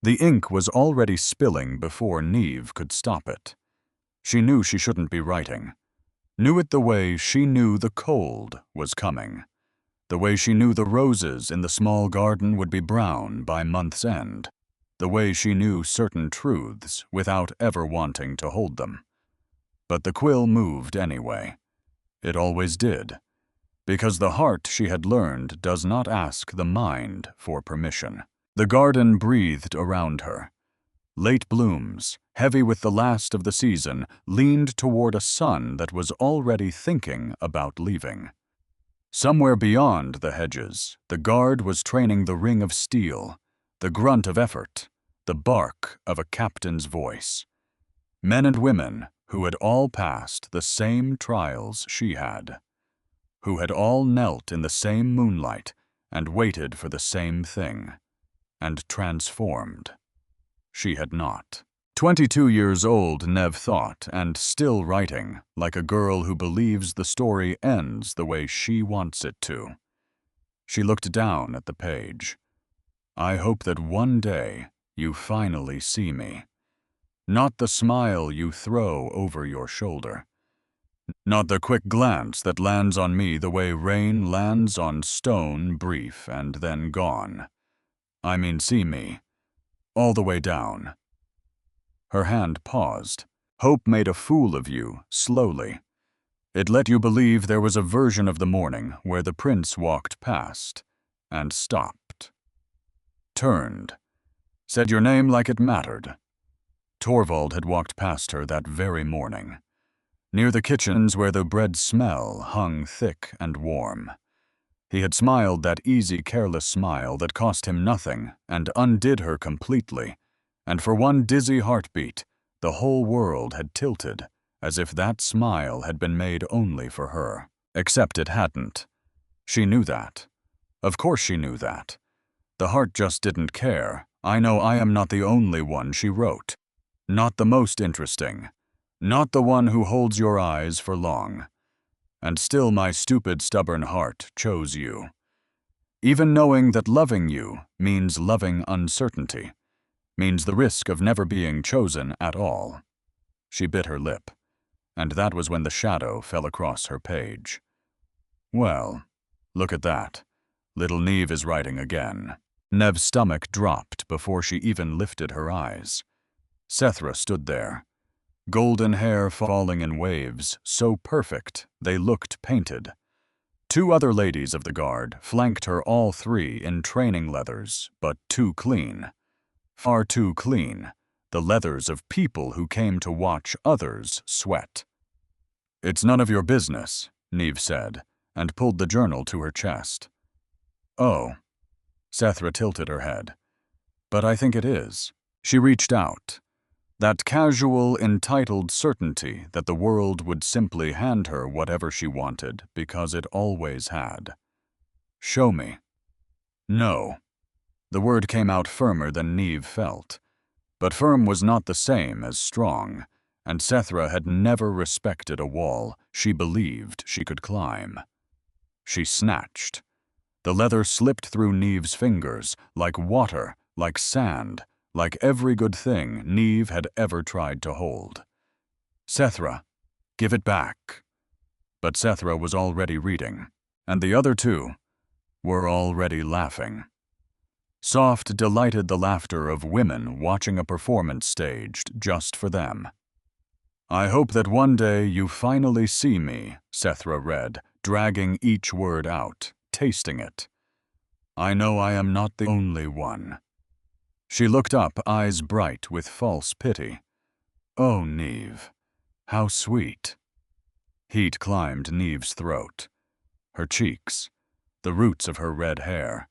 The ink was already spilling before Neve could stop it. She knew she shouldn't be writing. Knew it the way she knew the cold was coming. The way she knew the roses in the small garden would be brown by month's end. The way she knew certain truths without ever wanting to hold them. But the quill moved anyway. It always did. Because the heart, she had learned, does not ask the mind for permission. The garden breathed around her. Late blooms, heavy with the last of the season, leaned toward a sun that was already thinking about leaving. Somewhere beyond the hedges, the guard was training the ring of steel, the grunt of effort, the bark of a captain's voice. Men and women who had all passed the same trials she had, who had all knelt in the same moonlight and waited for the same thing, and transformed. She had not. 22 years old, Neve thought, and still writing, like a girl who believes the story ends the way she wants it to. She looked down at the page. I hope that one day you finally see me. Not the smile you throw over your shoulder. Not the quick glance that lands on me the way rain lands on stone, brief and then gone. I mean, see me. All the way down. Her hand paused. Hope made a fool of you, slowly. It let you believe there was a version of the morning where the prince walked past and stopped. Turned. Said your name like it mattered. Torvald had walked past her that very morning. Near the kitchens where the bread smell hung thick and warm. He had smiled that easy, careless smile that cost him nothing and undid her completely, and for one dizzy heartbeat, the whole world had tilted, as if that smile had been made only for her. Except it hadn't. She knew that. Of course she knew that. The heart just didn't care. I know I am not the only one, she wrote. Not the most interesting. Not the one who holds your eyes for long. And still my stupid, stubborn heart chose you. Even knowing that loving you means loving uncertainty, means the risk of never being chosen at all. She bit her lip, and that was when the shadow fell across her page. Well, look at that. Little Neve is writing again. Neve's stomach dropped before she even lifted her eyes. Sethra stood there. Golden hair falling in waves, so perfect they looked painted. Two other ladies of the guard flanked her, all three in training leathers, but too clean. Far too clean, the leathers of people who came to watch others sweat. It's none of your business, Neve said, and pulled the journal to her chest. Oh. Sethra tilted her head. But I think it is. She reached out. That casual, entitled certainty that the world would simply hand her whatever she wanted because it always had. Show me. No. The word came out firmer than Neve felt. But firm was not the same as strong, and Sethra had never respected a wall she believed she could climb. She snatched. The leather slipped through Neve's fingers like water, like sand, like every good thing Neve had ever tried to hold. Sethra, give it back. But Sethra was already reading, and the other two were already laughing. Soft, delighted the laughter of women watching a performance staged just for them. I hope that one day you finally see me, Sethra read, dragging each word out, tasting it. I know I am not the only one. She looked up, eyes bright with false pity. Oh, Neve, how sweet. Heat climbed Neve's throat, her cheeks, the roots of her red hair.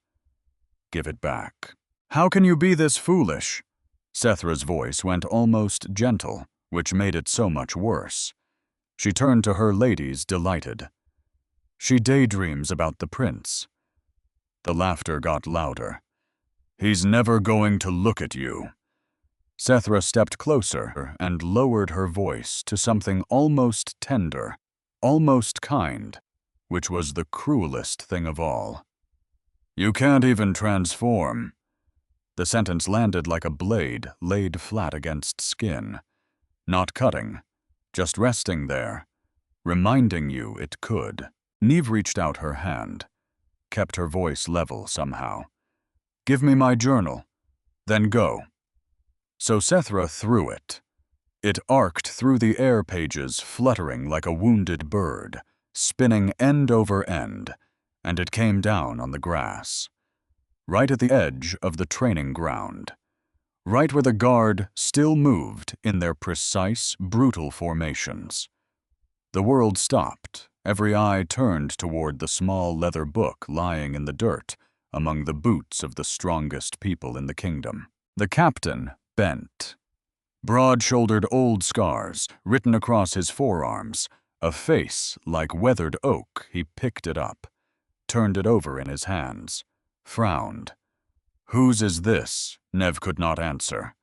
Give it back. How can you be this foolish? Sethra's voice went almost gentle, which made it so much worse. She turned to her ladies, delighted. She daydreams about the prince. The laughter got louder. He's never going to look at you. Sethra stepped closer and lowered her voice to something almost tender, almost kind, which was the cruelest thing of all. You can't even transform. The sentence landed like a blade laid flat against skin, not cutting, just resting there, reminding you it could. Neve reached out her hand, kept her voice level somehow. "Give me my journal, then go." So Sethra threw it. It arced through the air pages, fluttering like a wounded bird, spinning end over end, and it came down on the grass, right at the edge of the training ground, right where the guard still moved in their precise, brutal formations. The world stopped. Every eye turned toward the small leather book lying in the dirt among the boots of the strongest people in the kingdom. The captain bent. Broad-shouldered old scars written across his forearms, a face like weathered oak. He picked it up, turned it over in his hands, frowned. "Whose is this?" Neve could not answer.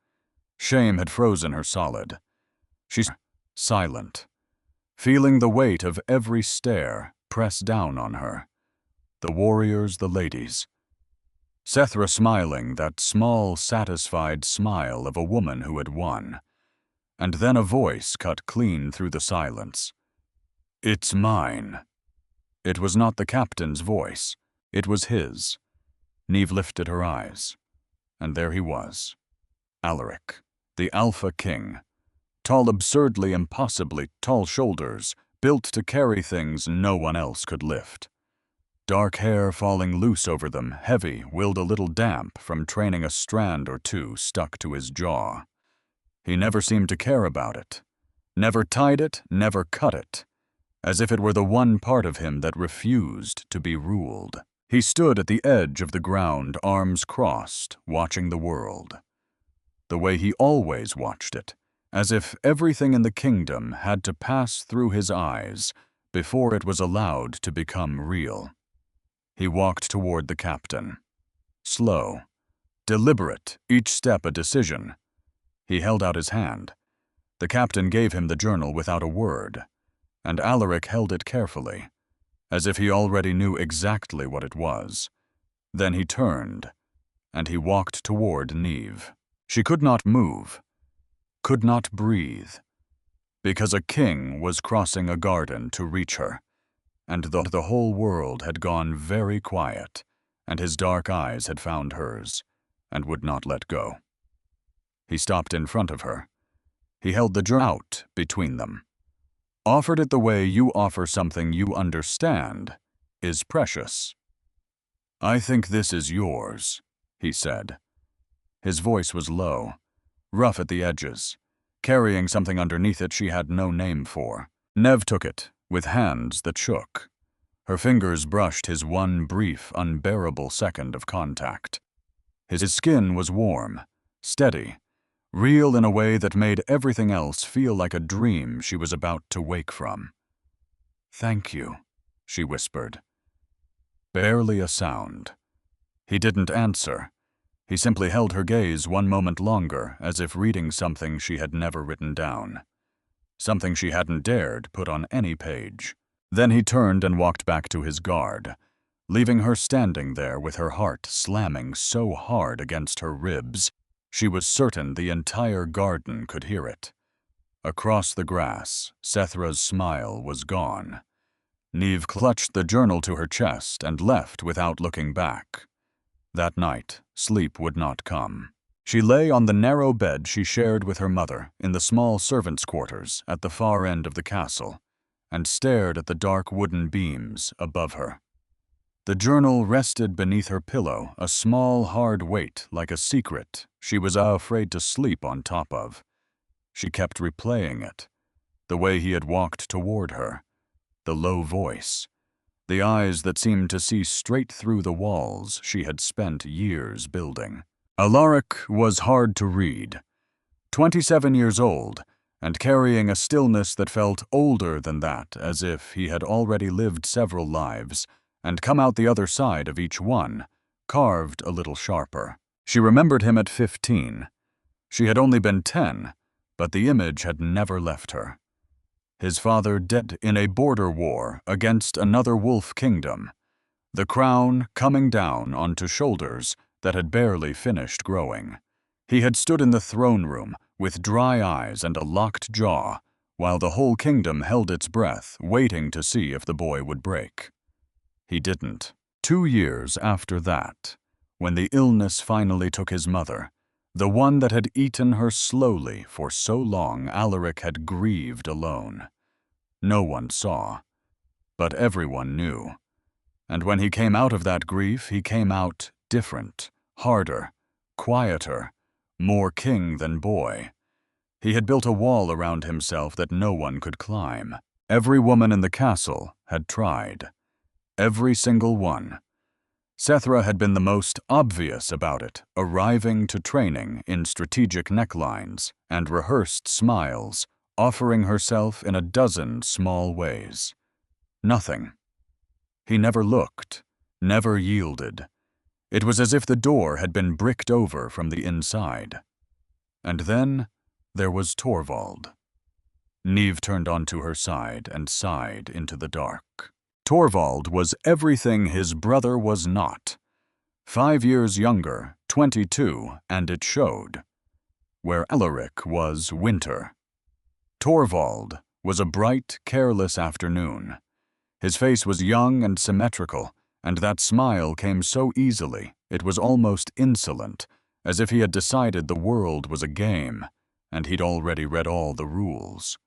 Shame had frozen her solid. She's silent, feeling the weight of every stare press down on her. The warriors, the ladies. Sethra smiling, that small, satisfied smile of a woman who had won. And then a voice cut clean through the silence. "It's mine." It was not the captain's voice. It was his. Neve lifted her eyes. And there he was. Alaric, the Alpha King. Tall, absurdly, impossibly tall shoulders, built to carry things no one else could lift. Dark hair falling loose over them, heavy, willed a little damp from training a strand or two stuck to his jaw. He never seemed to care about it. Never tied it, never cut it. As if it were the one part of him that refused to be ruled. He stood at the edge of the ground, arms crossed, watching the world. The way he always watched it, as if everything in the kingdom had to pass through his eyes before it was allowed to become real. He walked toward the captain. Slow, deliberate, each step a decision. He held out his hand. The captain gave him the journal without a word, and Alaric held it carefully, as if he already knew exactly what it was. Then he turned, and he walked toward Neve. She could not move, could not breathe, because a king was crossing a garden to reach her, and the whole world had gone very quiet, and his dark eyes had found hers, and would not let go. He stopped in front of her. He held the journal out between them. Offered it the way you offer something you understand is precious. "I think this is yours," he said. His voice was low, rough at the edges, carrying something underneath it she had no name for. Neve took it, with hands that shook. Her fingers brushed his one brief, unbearable second of contact. His skin was warm, steady, real in a way that made everything else feel like a dream she was about to wake from. "Thank you," she whispered. Barely a sound. He didn't answer. He simply held her gaze one moment longer, as if reading something she had never written down. Something she hadn't dared put on any page. Then he turned and walked back to his guard, leaving her standing there with her heart slamming so hard against her ribs, she was certain the entire garden could hear it. Across the grass, Sethra's smile was gone. Neve clutched the journal to her chest and left without looking back. That night, sleep would not come. She lay on the narrow bed she shared with her mother in the small servants' quarters at the far end of the castle, and stared at the dark wooden beams above her. The journal rested beneath her pillow, a small, hard weight like a secret she was afraid to sleep on top of. She kept replaying it, the way he had walked toward her, the low voice, the eyes that seemed to see straight through the walls she had spent years building. Alaric was hard to read. 27 years old, and carrying a stillness that felt older than that, as if he had already lived several lives and come out the other side of each one, carved a little sharper. She remembered him at 15. She had only been 10, but the image had never left her. His father dead in a border war against another wolf kingdom, the crown coming down onto shoulders that had barely finished growing. He had stood in the throne room with dry eyes and a locked jaw, while the whole kingdom held its breath, waiting to see if the boy would break. He didn't. 2 years after that, when the illness finally took his mother, the one that had eaten her slowly for so long, Alaric had grieved alone. No one saw, but everyone knew. And when he came out of that grief, he came out different, harder, quieter, more king than boy. He had built a wall around himself that no one could climb. Every woman in the castle had tried. Every single one. Sethra had been the most obvious about it, arriving to training in strategic necklines and rehearsed smiles, offering herself in a dozen small ways. Nothing. He never looked, never yielded. It was as if the door had been bricked over from the inside. And then there was Torvald. Niamh turned onto her side and sighed into the dark. Torvald was everything his brother was not. 5 years younger, 22, and it showed. Where Alaric was winter. Torvald was a bright, careless afternoon. His face was young and symmetrical, and that smile came so easily, it was almost insolent, as if he had decided the world was a game, and he'd already read all the rules.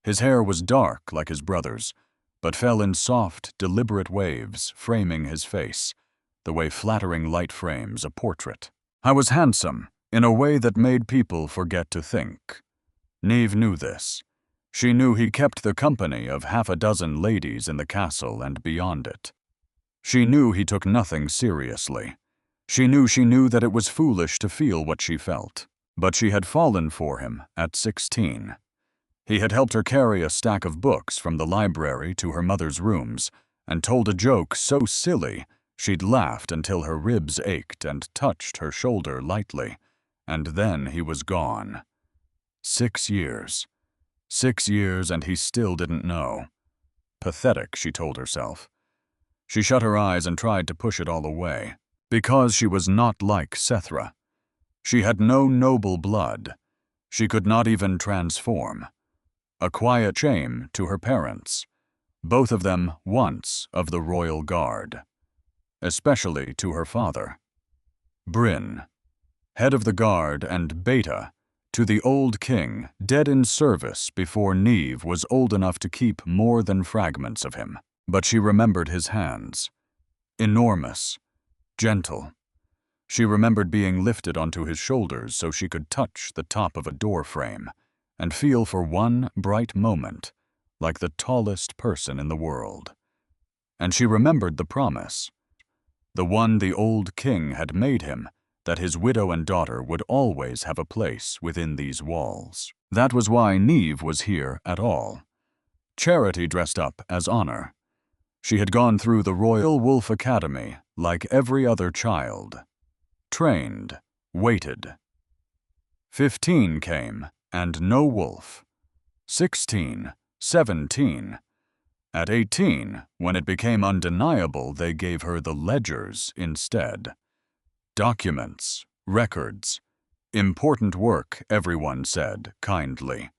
His hair was dark like his brother's, but fell in soft, deliberate waves, framing his face, the way flattering light frames a portrait. I was handsome, in a way that made people forget to think. Niamh knew this. She knew he kept the company of 6 ladies in the castle and beyond it. She knew he took nothing seriously. She knew that it was foolish to feel what she felt, but she had fallen for him at 16. He had helped her carry a stack of books from the library to her mother's rooms and told a joke so silly she'd laughed until her ribs ached and touched her shoulder lightly, and then he was gone. 6 years. 6 years and he still didn't know. Pathetic, she told herself. She shut her eyes and tried to push it all away, because she was not like Sethra. She had no noble blood. She could not even transform. A quiet shame to her parents, both of them once of the royal guard. Especially to her father. Bryn, head of the guard, and Beta, to the old king, dead in service before Niamh was old enough to keep more than fragments of him. But she remembered his hands. Enormous. Gentle. She remembered being lifted onto his shoulders so she could touch the top of a door frame and feel for one bright moment like the tallest person in the world. And she remembered the promise, the one the old king had made him, that his widow and daughter would always have a place within these walls. That was why Niamh was here at all. Charity dressed up as honor. She had gone through the Royal Wolf Academy like every other child. Trained, waited. 15 came, and no wolf. 16, 17. At 18, when it became undeniable, they gave her the ledgers instead. Documents, records, important work, everyone said, kindly.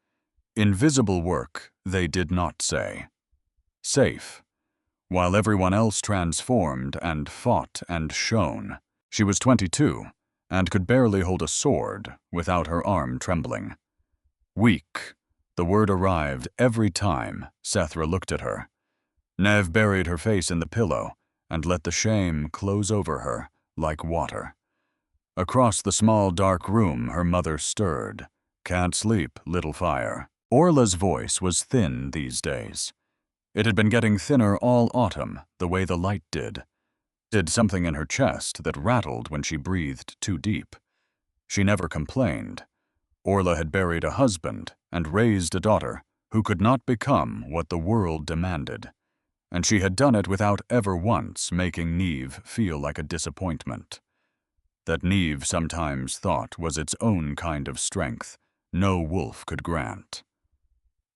Invisible work, they did not say. Safe. While everyone else transformed and fought and shone. She was 22, and could barely hold a sword without her arm trembling. Weak. The word arrived every time Sethra looked at her. Niamh buried her face in the pillow and let the shame close over her like water. Across the small dark room her mother stirred. Can't sleep, little fire. Orla's voice was thin these days. It had been getting thinner all autumn, the way the light did. Did something in her chest that rattled when she breathed too deep. She never complained. Orla had buried a husband and raised a daughter who could not become what the world demanded, and she had done it without ever once making Niamh feel like a disappointment. That Niamh sometimes thought was its own kind of strength no wolf could grant.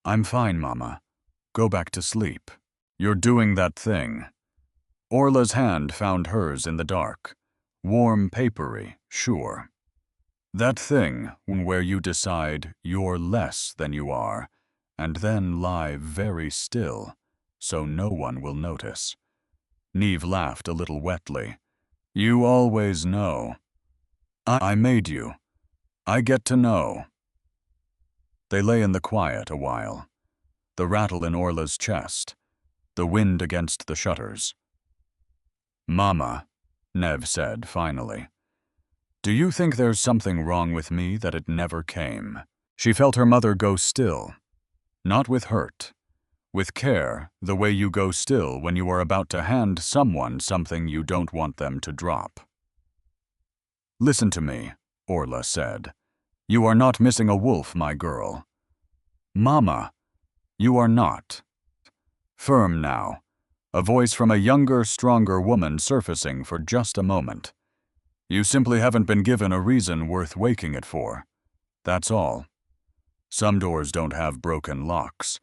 "I'm fine, Mama. Go back to sleep. You're doing that thing." Orla's hand found hers in the dark. Warm, papery, sure. That thing where you decide you're less than you are, and then lie very still, so no one will notice. Neve laughed a little wetly. You always know. I made you. I get to know. They lay in the quiet a while. The rattle in Orla's chest. The wind against the shutters. Mama, Neve said finally. Do you think there's something wrong with me that it never came? She felt her mother go still. Not with hurt. With care, the way you go still when you are about to hand someone something you don't want them to drop. Listen to me, Orla said. You are not missing a wolf, my girl. Mama, you are not. Firm now. A voice from a younger, stronger woman surfacing for just a moment. You simply haven't been given a reason worth waking it for. That's all. Some doors don't have broken locks.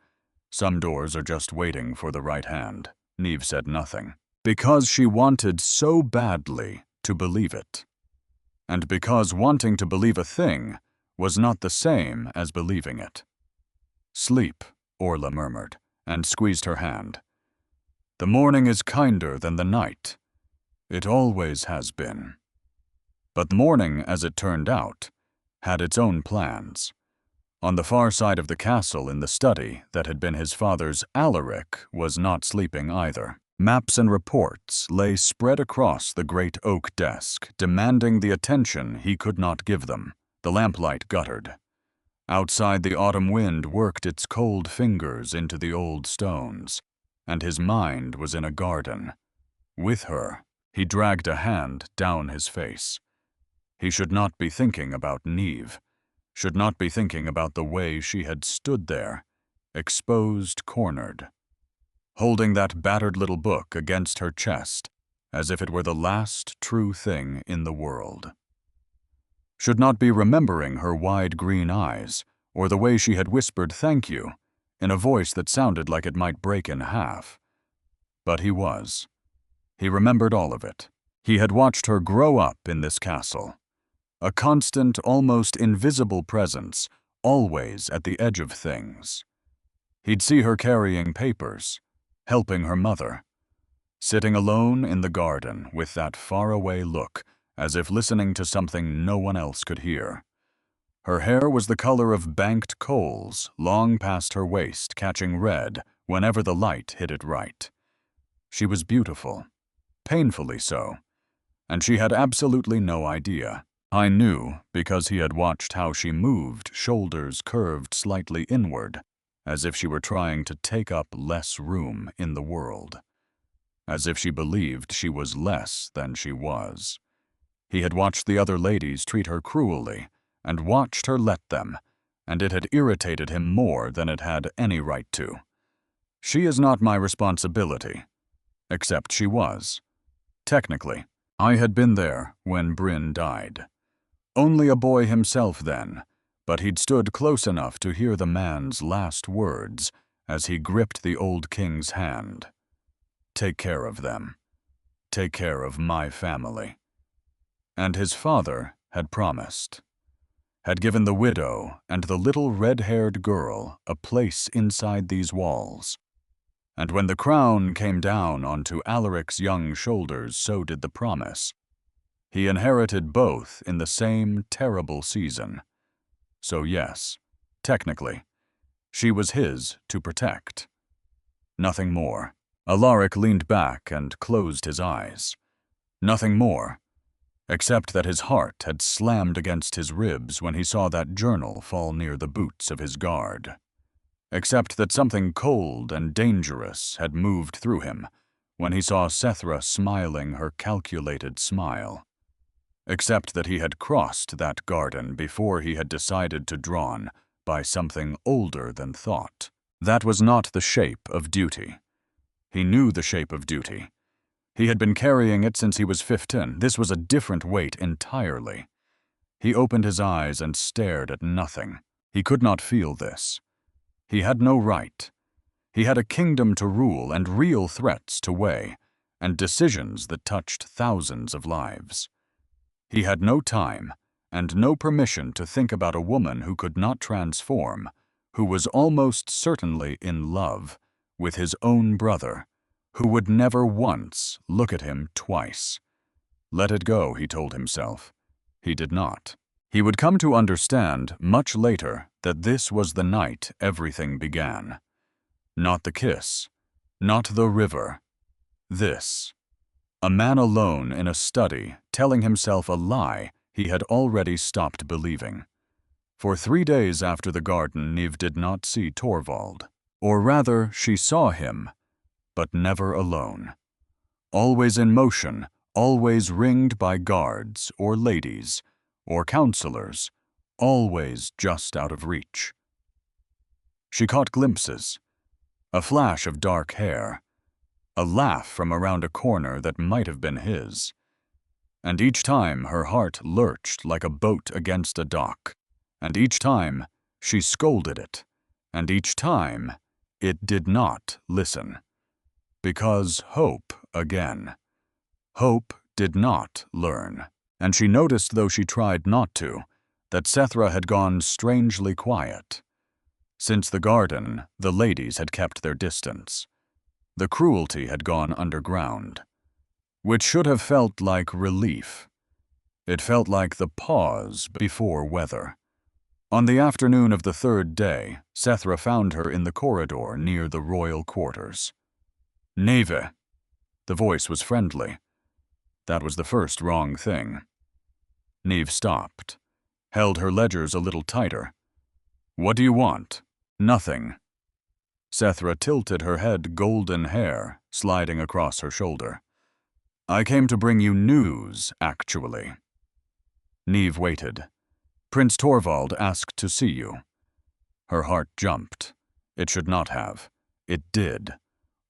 Some doors are just waiting for the right hand. Neve said nothing. Because she wanted so badly to believe it. And because wanting to believe a thing was not the same as believing it. Sleep, Orla murmured, and squeezed her hand. The morning is kinder than the night. It always has been. But the morning, as it turned out, had its own plans. On the far side of the castle in the study that had been his father's, Alaric was not sleeping either. Maps and reports lay spread across the great oak desk, demanding the attention he could not give them. The lamplight guttered. Outside, the autumn wind worked its cold fingers into the old stones, and his mind was in a garden. With her, he dragged a hand down his face. He should not be thinking about Neve, should not be thinking about the way she had stood there, exposed, cornered, holding that battered little book against her chest as if it were the last true thing in the world. Should not be remembering her wide green eyes, or the way she had whispered thank you, in a voice that sounded like it might break in half. But he was. He remembered all of it. He had watched her grow up in this castle. A constant, almost invisible presence, always at the edge of things. He'd see her carrying papers, helping her mother, sitting alone in the garden with that faraway look, as if listening to something no one else could hear. Her hair was the color of banked coals, long past her waist, catching red whenever the light hit it right. She was beautiful, painfully so, and she had absolutely no idea. I knew because he had watched how she moved, shoulders curved slightly inward, as if she were trying to take up less room in the world, as if she believed she was less than she was. He had watched the other ladies treat her cruelly, and watched her let them, and it had irritated him more than it had any right to. She is not my responsibility. Except she was. Technically, I had been there when Bryn died. Only a boy himself then, but he'd stood close enough to hear the man's last words as he gripped the old king's hand. Take care of them. Take care of my family. And his father had promised. Had given the widow and the little red-haired girl a place inside these walls. And when the crown came down onto Alaric's young shoulders, so did the promise. He inherited both in the same terrible season. So yes, technically, she was his to protect. Nothing more. Alaric leaned back and closed his eyes. Nothing more, except that his heart had slammed against his ribs when he saw that journal fall near the boots of his guard. Except that something cold and dangerous had moved through him when he saw Sethra smiling her calculated smile. Except that he had crossed that garden before he had decided to drawn by something older than thought. That was not the shape of duty. He knew the shape of duty. He had been carrying it since he was 15. This was a different weight entirely. He opened his eyes and stared at nothing. He could not feel this. He had no right. He had a kingdom to rule and real threats to weigh, and decisions that touched thousands of lives. He had no time and no permission to think about a woman who could not transform, who was almost certainly in love with his own brother, who would never once look at him twice. Let it go, he told himself. He did not. He would come to understand much later that this was the night everything began. Not the kiss, not the river. This. A man alone in a study telling himself a lie he had already stopped believing. For 3 days after the garden, Niamh did not see Torvald. Or rather, she saw him, but never alone. Always in motion, always ringed by guards or ladies or counselors, always just out of reach. She caught glimpses, a flash of dark hair, a laugh from around a corner that might have been his. And each time her heart lurched like a boat against a dock, and each time she scolded it, and each time it did not listen. Because hope again. Hope did not learn, and she noticed, though she tried not to, that Sethra had gone strangely quiet. Since the garden, the ladies had kept their distance. The cruelty had gone underground, which should have felt like relief. It felt like the pause before weather. On the afternoon of the 3rd day, Sethra found her in the corridor near the royal quarters. Neve. The voice was friendly. That was the first wrong thing. Niamh stopped, held her ledgers a little tighter. What do you want? Nothing. Sethra tilted her head, golden hair sliding across her shoulder. I came to bring you news, actually. Niamh waited. Prince Torvald asked to see you. Her heart jumped. It should not have. It did.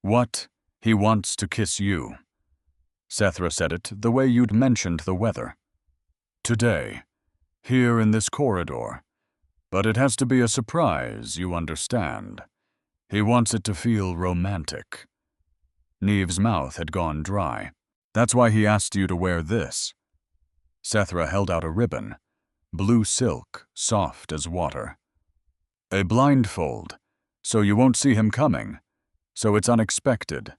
What? He wants to kiss you. Sethra said it the way you'd mentioned the weather. Today, here in this corridor. But it has to be a surprise, you understand. He wants it to feel romantic. Niamh's mouth had gone dry. That's why he asked you to wear this. Sethra held out a ribbon, blue silk, soft as water. A blindfold, so you won't see him coming, so it's unexpected,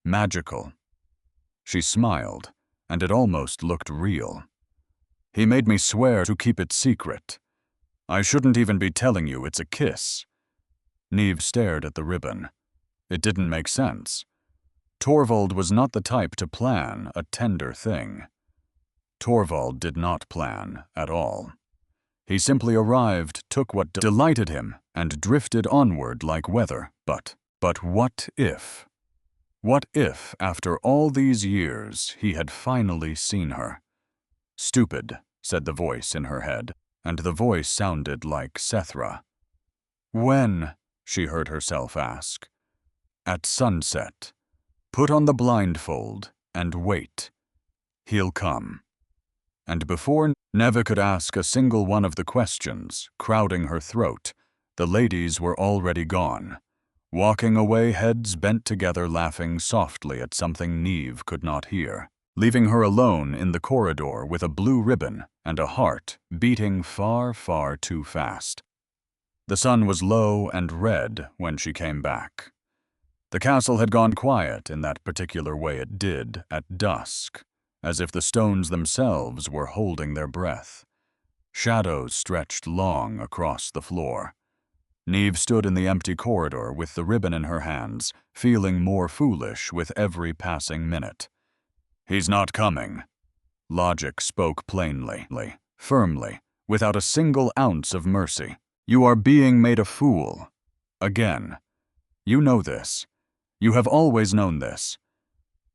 magical. She smiled, and it almost looked real. He made me swear to keep it secret. I shouldn't even be telling you it's a kiss. Niamh stared at the ribbon. It didn't make sense. Torvald was not the type to plan a tender thing. Torvald did not plan at all. He simply arrived, took what delighted him, and drifted onward like weather. But what if? What if, after all these years, he had finally seen her? Stupid, said the voice in her head, and the voice sounded like Sethra. When? She heard herself ask. At sunset. Put on the blindfold and wait. He'll come. And before Neve could ask a single one of the questions, crowding her throat, the ladies were already gone, walking away, heads bent together, laughing softly at something Niamh could not hear, leaving her alone in the corridor with a blue ribbon and a heart beating far, far too fast. The sun was low and red when she came back. The castle had gone quiet in that particular way it did at dusk, as if the stones themselves were holding their breath. Shadows stretched long across the floor. Niamh stood in the empty corridor with the ribbon in her hands, feeling more foolish with every passing minute. He's not coming. Logic spoke plainly, firmly, without a single ounce of mercy. You are being made a fool. Again. You know this. You have always known this.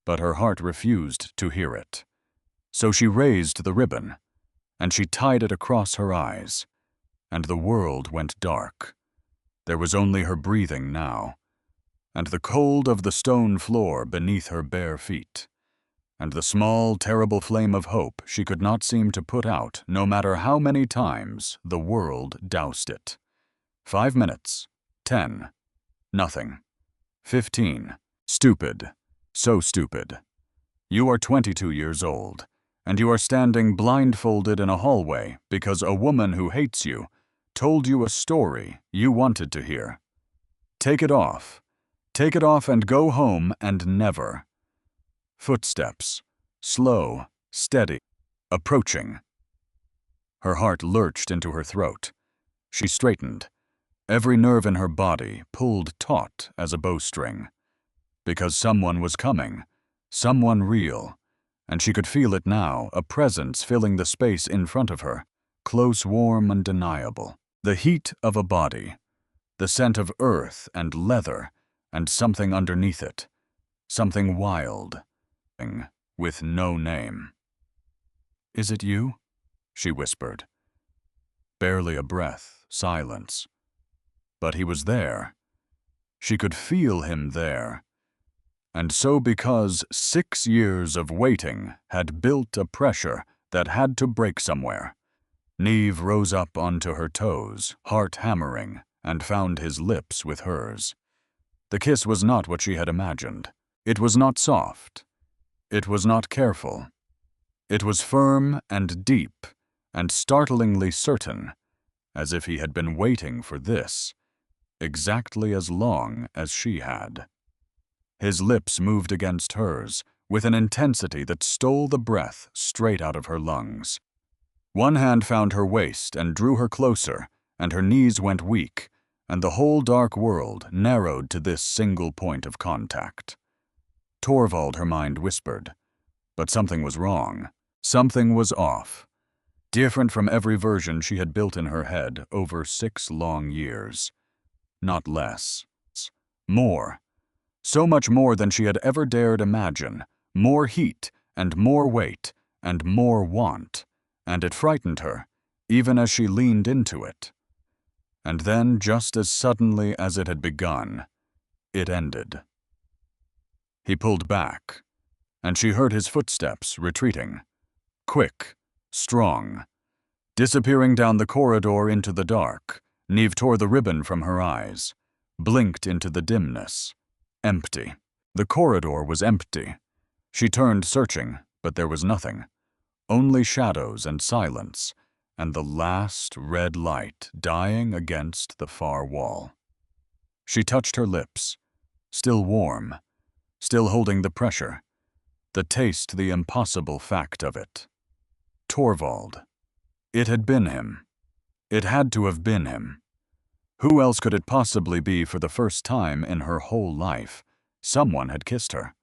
But her heart refused to hear it. So she raised the ribbon, and she tied it across her eyes, and the world went dark. There was only her breathing now, and the cold of the stone floor beneath her bare feet, and the small, terrible flame of hope she could not seem to put out, no matter how many times the world doused it. 5 minutes. 10. Nothing. 15. Stupid. So stupid. You are 22 years old, and you are standing blindfolded in a hallway because a woman who hates you told you a story you wanted to hear. Take it off. Take it off and go home and never. Footsteps, slow, steady, approaching. Her heart lurched into her throat. She straightened. Every nerve in her body pulled taut as a bowstring. Because someone was coming, someone real, and she could feel it now, a presence filling the space in front of her, close, warm, undeniable. The heat of a body, the scent of earth and leather, and something underneath it, something wild, with no name. "Is it you?" she whispered. Barely a breath, silence. But he was there. She could feel him there. And so because 6 years of waiting had built a pressure that had to break somewhere, Niamh rose up onto her toes, heart hammering, and found his lips with hers. The kiss was not what she had imagined. It was not soft. It was not careful. It was firm and deep and startlingly certain, as if he had been waiting for this, exactly as long as she had. His lips moved against hers with an intensity that stole the breath straight out of her lungs. One hand found her waist and drew her closer, and her knees went weak, and the whole dark world narrowed to this single point of contact. Torvald, her mind whispered. But something was wrong. Something was off. Different from every version she had built in her head over 6 long years. Not less. More. So much more than she had ever dared imagine. More heat, and more weight, and more want. And it frightened her, even as she leaned into it. And then, just as suddenly as it had begun, it ended. He pulled back, and she heard his footsteps retreating. Quick, strong. Disappearing down the corridor into the dark, Niamh tore the ribbon from her eyes, blinked into the dimness. Empty. The corridor was empty. She turned, searching, but there was nothing. Only shadows and silence, and the last red light dying against the far wall. She touched her lips, still warm, still holding the pressure, the taste, the impossible fact of it. Torvald. It had been him. It had to have been him. Who else could it possibly be? For the first time in her whole life, someone had kissed her.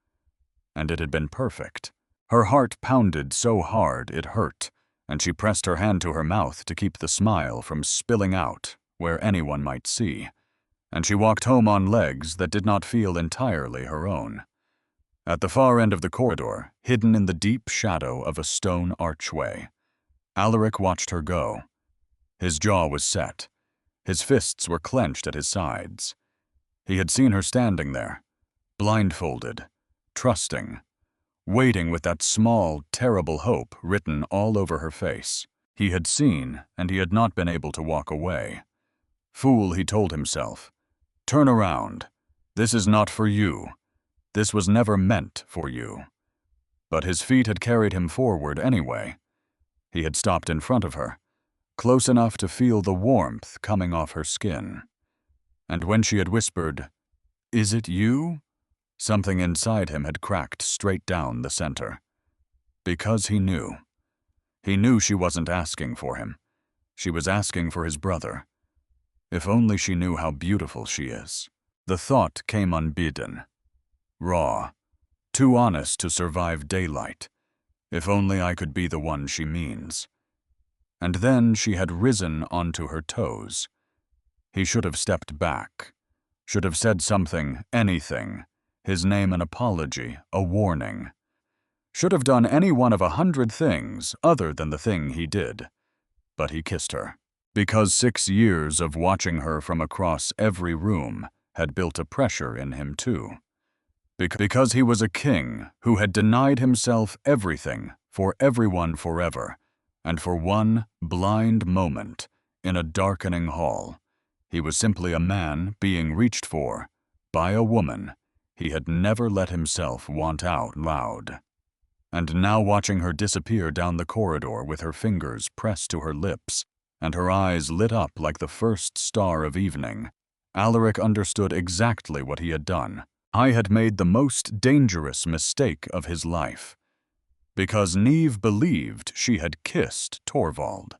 And it had been perfect. Her heart pounded so hard it hurt, and she pressed her hand to her mouth to keep the smile from spilling out where anyone might see. And she walked home on legs that did not feel entirely her own. At the far end of the corridor, hidden in the deep shadow of a stone archway, Alaric watched her go. His jaw was set. His fists were clenched at his sides. He had seen her standing there, blindfolded, trusting, waiting with that small, terrible hope written all over her face. He had seen, and he had not been able to walk away. Fool, he told himself. Turn around. This is not for you. This was never meant for you. But his feet had carried him forward anyway. He had stopped in front of her, close enough to feel the warmth coming off her skin. And when she had whispered, "Is it you?" something inside him had cracked straight down the center. Because he knew. He knew she wasn't asking for him. She was asking for his brother. If only she knew how beautiful she is. The thought came unbidden. Raw. Too honest to survive daylight. If only I could be the one she means. And then she had risen onto her toes. He should have stepped back. Should have said something, anything. His name an apology, a warning. Should have done any one of 100 things other than the thing he did. But he kissed her. Because 6 years of watching her from across every room had built a pressure in him too. Because he was a king who had denied himself everything for everyone forever, and for one blind moment in a darkening hall, he was simply a man being reached for by a woman he had never let himself want out loud. and now watching her disappear down the corridor with her fingers pressed to her lips and her eyes lit up like the first star of evening, Alaric understood exactly what he had done. I had made the most dangerous mistake of his life, because Niamh believed she had kissed Torvald.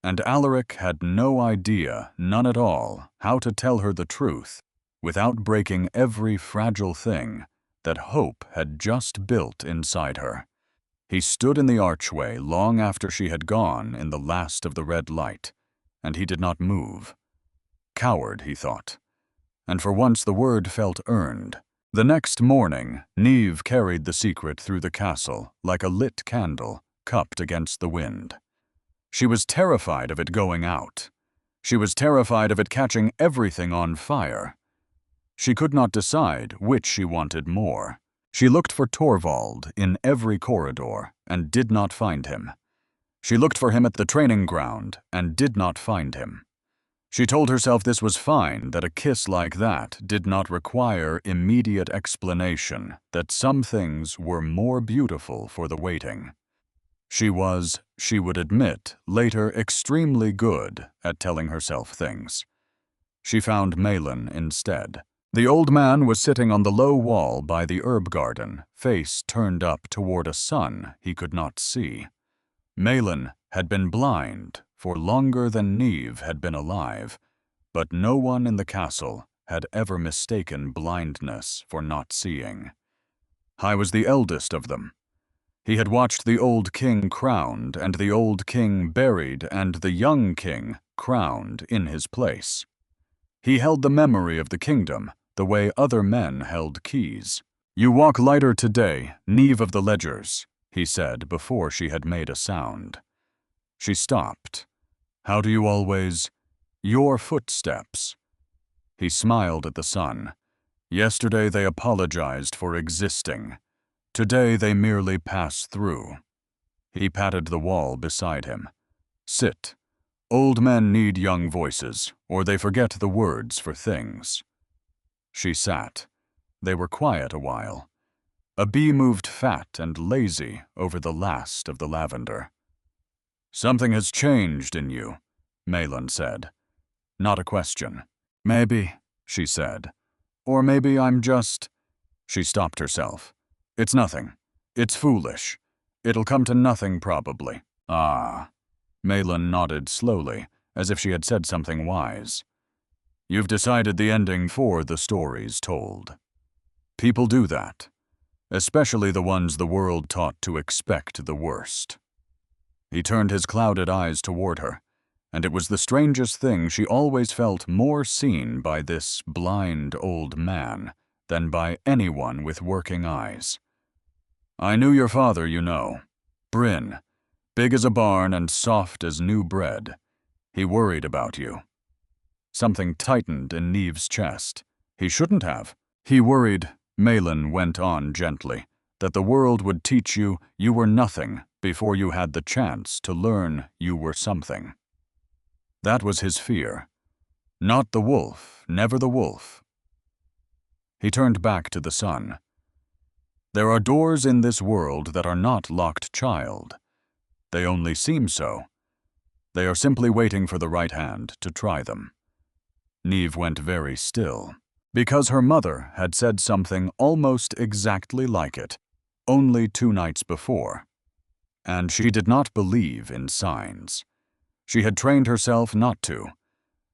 And Alaric had no idea, none at all, how to tell her the truth without breaking every fragile thing that hope had just built inside her. He stood in the archway long after she had gone in the last of the red light, and he did not move. Coward, he thought. And for once the word felt earned. The next morning, Niamh carried the secret through the castle like a lit candle cupped against the wind. She was terrified of it going out. She was terrified of it catching everything on fire. She could not decide which she wanted more. She looked for Torvald in every corridor and did not find him. She looked for him at the training ground and did not find him. She told herself this was fine, that a kiss like that did not require immediate explanation, that some things were more beautiful for the waiting. She was, she would admit, later extremely good at telling herself things. She found Malin instead. The old man was sitting on the low wall by the herb garden, face turned up toward a sun he could not see. Malin had been blind for longer than Niamh had been alive, but no one in the castle had ever mistaken blindness for not seeing. I was the eldest of them. He had watched the old king crowned and the old king buried and the young king crowned in his place. He held the memory of the kingdom the way other men held keys. "You walk lighter today, Niamh of the Ledgers," he said before she had made a sound. She stopped. "How do you always—" "Your footsteps." He smiled at the sun. "Yesterday they apologized for existing. Today they merely pass through." He patted the wall beside him. "Sit. Old men need young voices, or they forget the words for things." She sat. They were quiet a while. A bee moved fat and lazy over the last of the lavender. "Something has changed in you," Malin said. Not a question. "Maybe," she said. "Or maybe I'm just—" She stopped herself. "It's nothing. It's foolish. It'll come to nothing probably." "Ah." Malin nodded slowly, as if she had said something wise. "You've decided the ending for the stories told. People do that, especially the ones the world taught to expect the worst." He turned his clouded eyes toward her, and it was the strangest thing, she always felt more seen by this blind old man than by anyone with working eyes. "I knew your father, you know. Bryn, big as a barn and soft as new bread. He worried about you." Something tightened in Niamh's chest. "He shouldn't have. He worried," Malin went on gently, "that the world would teach you you were nothing before you had the chance to learn you were something." That was his fear. Not the wolf, never the wolf. He turned back to the sun. "There are doors in this world that are not locked, child. They only seem so. They are simply waiting for the right hand to try them." Niamh went very still, because her mother had said something almost exactly like it, only 2 nights before. And she did not believe in signs. She had trained herself not to.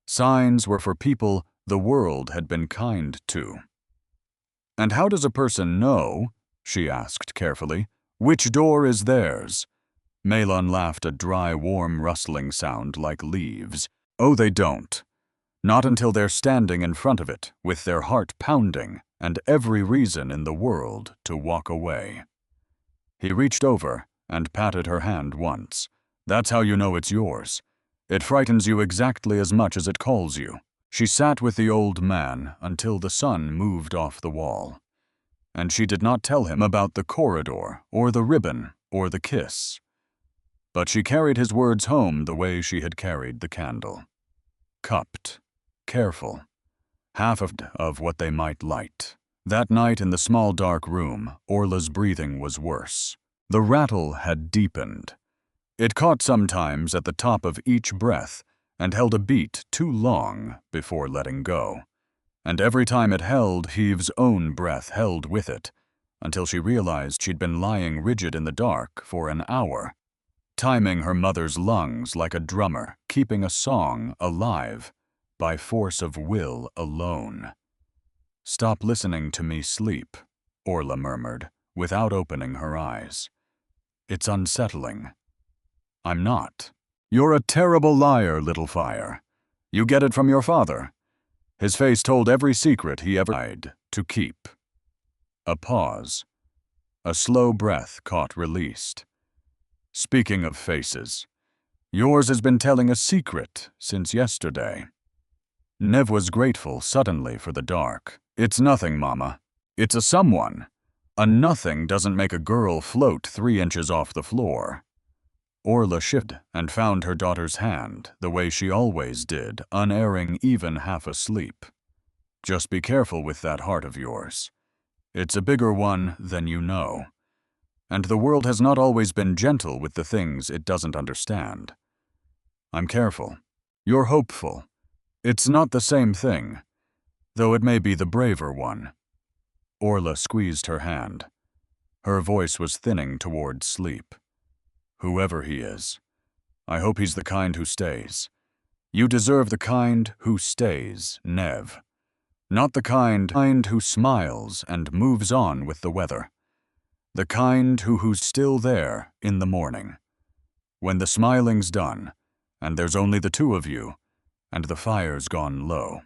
Signs were for people the world had been kind to. "And how does a person know," she asked carefully, "which door is theirs?" Malin laughed, a dry, warm rustling sound like leaves. "Oh, they don't. Not until they're standing in front of it, with their heart pounding and every reason in the world to walk away." He reached over and patted her hand once. "That's how you know it's yours. It frightens you exactly as much as it calls you." She sat with the old man until the sun moved off the wall. And she did not tell him about the corridor or the ribbon or the kiss. But she carried his words home the way she had carried the candle. Cupped. Careful. Half of what they might light. That night in the small dark room, Orla's breathing was worse. The rattle had deepened. It caught sometimes at the top of each breath and held a beat too long before letting go. And every time it held, Heave's own breath held with it, until she realized she'd been lying rigid in the dark for an hour, timing her mother's lungs like a drummer, keeping a song alive by force of will alone. "Stop listening to me sleep," Orla murmured, without opening her eyes. "It's unsettling." "I'm not." "You're a terrible liar, little fire. You get it from your father. His face told every secret he ever tried to keep." A pause. A slow breath caught released. "Speaking of faces, yours has been telling a secret since yesterday." Nev was grateful suddenly for the dark. "It's nothing, Mama. It's a someone. A nothing doesn't make a girl float 3 inches off the floor." Orla shifted and found her daughter's hand, the way she always did, unerring even half asleep. "Just be careful with that heart of yours. It's a bigger one than you know. And the world has not always been gentle with the things it doesn't understand." "I'm careful. You're hopeful. It's not the same thing, though it may be the braver one." Orla squeezed her hand. Her voice was thinning towards sleep. "Whoever he is, I hope he's the kind who stays. You deserve the kind who stays, Nev. Not the kind who smiles and moves on with the weather. The kind who's still there in the morning. When the smiling's done, and there's only the two of you, and the fire's gone low."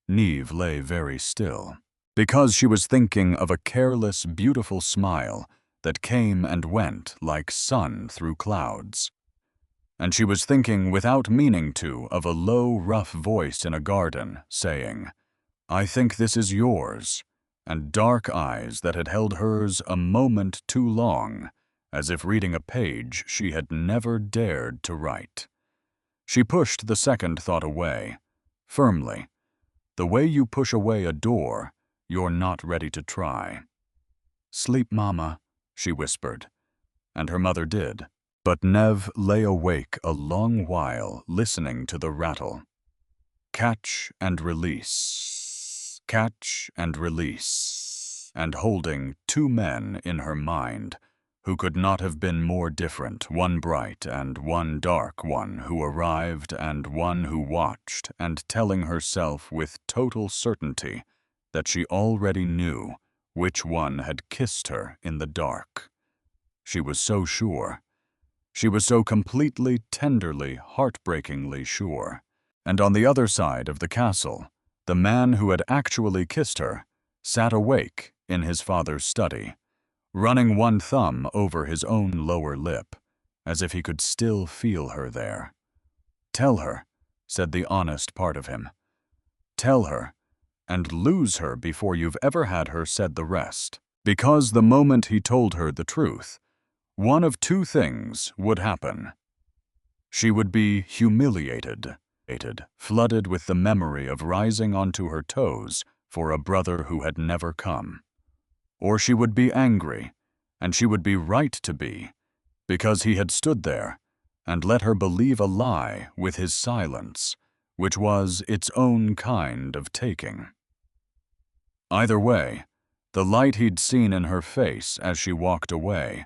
Neve lay very still, because she was thinking of a careless, beautiful smile that came and went like sun through clouds. And she was thinking without meaning to of a low, rough voice in a garden saying, "I think this is yours," and dark eyes that had held hers a moment too long, as if reading a page she had never dared to write. She pushed the second thought away, firmly. The way you push away a door you're not ready to try. "Sleep, Mama," she whispered, and her mother did. But Nev lay awake a long while listening to the rattle. Catch and release, catch and release, and holding 2 men in her mind who could not have been more different, one bright and one dark, one who arrived and one who watched, and telling herself with total certainty that she already knew which one had kissed her in the dark. She was so sure. She was so completely, tenderly, heartbreakingly sure. And on the other side of the castle, the man who had actually kissed her sat awake in his father's study, running one thumb over his own lower lip, as if he could still feel her there. "Tell her," said the honest part of him. "Tell her, and lose her before you've ever had her," said the rest. Because the moment he told her the truth, one of 2 things would happen. She would be humiliated, flooded with the memory of rising onto her toes for a brother who had never come. Or she would be angry, and she would be right to be, because he had stood there and let her believe a lie with his silence, which was its own kind of taking. Either way, the light he'd seen in her face as she walked away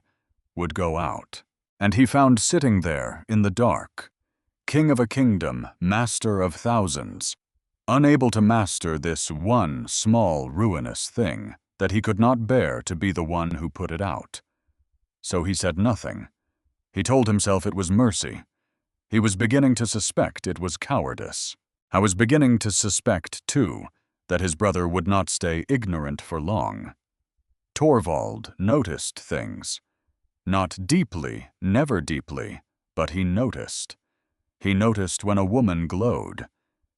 would go out, and he found sitting there in the dark, king of a kingdom, master of thousands, unable to master this one small ruinous thing that he could not bear to be the one who put it out. So he said nothing. He told himself it was mercy. He was beginning to suspect it was cowardice. I was beginning to suspect, too, that his brother would not stay ignorant for long. Torvald noticed things. Not deeply, never deeply, but he noticed. He noticed when a woman glowed.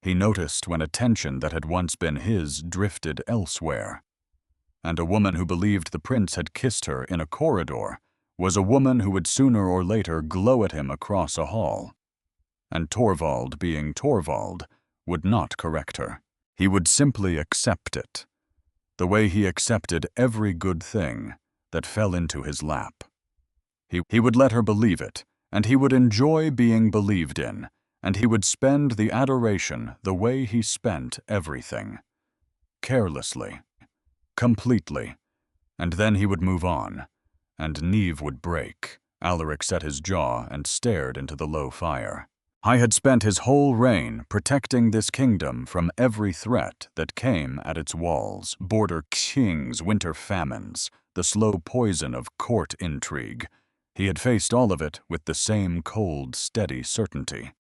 He noticed when attention that had once been his drifted elsewhere. And a woman who believed the prince had kissed her in a corridor was a woman who would sooner or later glow at him across a hall. And Torvald, being Torvald, would not correct her. He would simply accept it. the way he accepted every good thing that fell into his lap. He would let her believe it, and he would enjoy being believed in, and he would spend the adoration the way he spent everything. Carelessly. Completely. And then he would move on, and Neve would break. Alaric set his jaw and stared into the low fire. I had spent his whole reign protecting this kingdom from every threat that came at its walls. Border kings, winter famines, the slow poison of court intrigue. He had faced all of it with the same cold, steady certainty.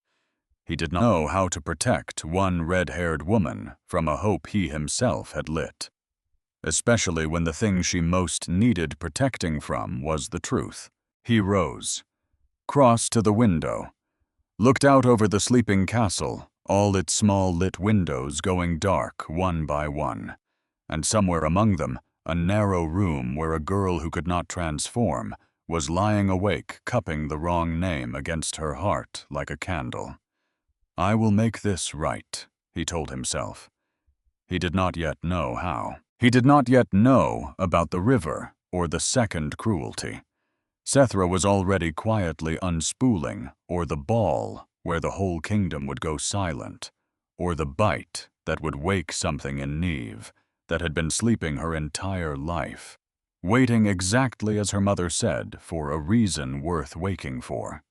He did not know how to protect one red-haired woman from a hope he himself had lit, especially when the thing she most needed protecting from was the truth. He rose, crossed to the window, looked out over the sleeping castle, all its small lit windows going dark one by one, and somewhere among them, a narrow room where a girl who could not transform was lying awake, cupping the wrong name against her heart like a candle. I will make this right, he told himself. He did not yet know how. He did not yet know about the river or the second cruelty. Sethra was already quietly unspooling, or the ball where the whole kingdom would go silent, or the bite that would wake something in Neve that had been sleeping her entire life, waiting exactly as her mother said for a reason worth waking for.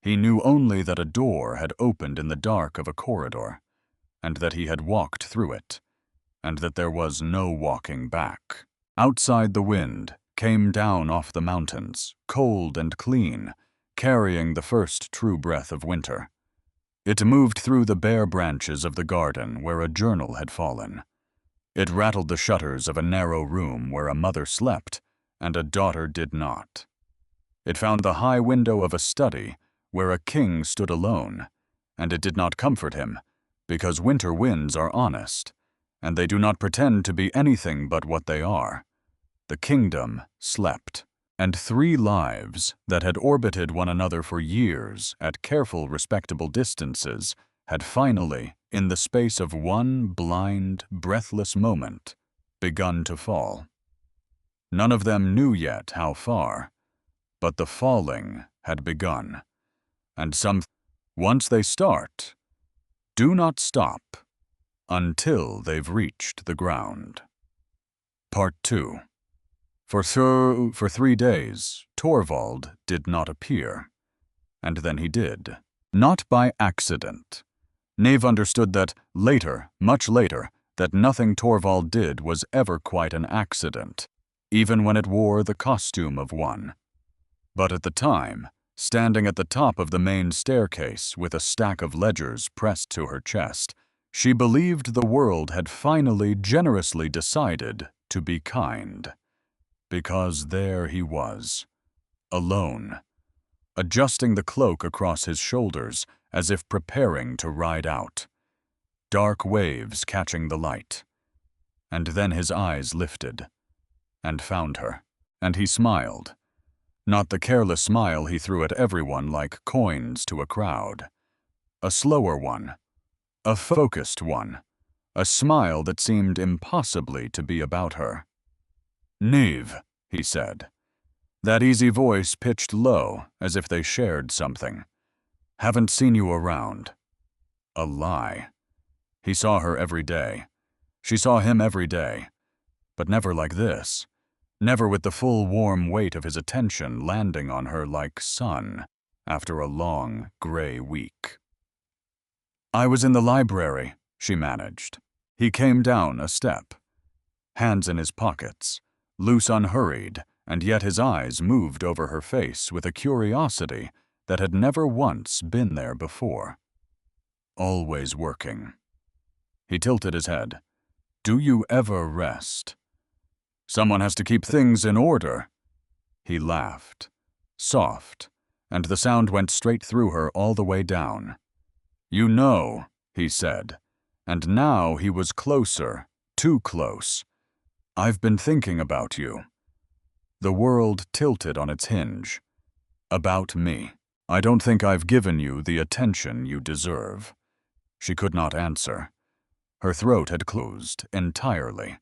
He knew only that a door had opened in the dark of a corridor, and that he had walked through it, and that there was no walking back. Outside, the wind came down off the mountains, cold and clean, carrying the first true breath of winter. It moved through the bare branches of the garden where a journal had fallen. It rattled the shutters of a narrow room where a mother slept and a daughter did not. It found the high window of a study where a king stood alone, and it did not comfort him, because winter winds are honest, and they do not pretend to be anything but what they are. The kingdom slept, and 3 lives that had orbited one another for years at careful, respectable distances had finally, in the space of one blind, breathless moment, begun to fall. None of them knew yet how far, but the falling had begun. And once they start, do not stop until they've reached the ground. Part 2. For 3 days, Torvald did not appear. And then he did. Not by accident. Neve understood that later, much later, that nothing Torvald did was ever quite an accident, even when it wore the costume of one. But at the time, standing at the top of the main staircase with a stack of ledgers pressed to her chest, she believed the world had finally generously decided to be kind. Because there he was, alone, adjusting the cloak across his shoulders as if preparing to ride out. Dark waves catching the light. And then his eyes lifted and found her, and he smiled. Not the careless smile he threw at everyone like coins to a crowd. A slower one, a focused one, a smile that seemed impossibly to be about her. "Neve," he said. That easy voice pitched low, as if they shared something. "Haven't seen you around." A lie. He saw her every day. She saw him every day. But never like this. Never with the full warm weight of his attention landing on her like sun after a long, gray week. "I was in the library," she managed. He came down a step, hands in his pockets, loose, unhurried, and yet his eyes moved over her face with a curiosity that had never once been there before. Always working. He tilted his head. "Do you ever rest?" "Someone has to keep things in order." He laughed, soft, and the sound went straight through her all the way down. "You know," he said, and now he was closer, too close. "I've been thinking about you." The world tilted on its hinge. "About me. I don't think I've given you the attention you deserve." She could not answer. Her throat had closed entirely.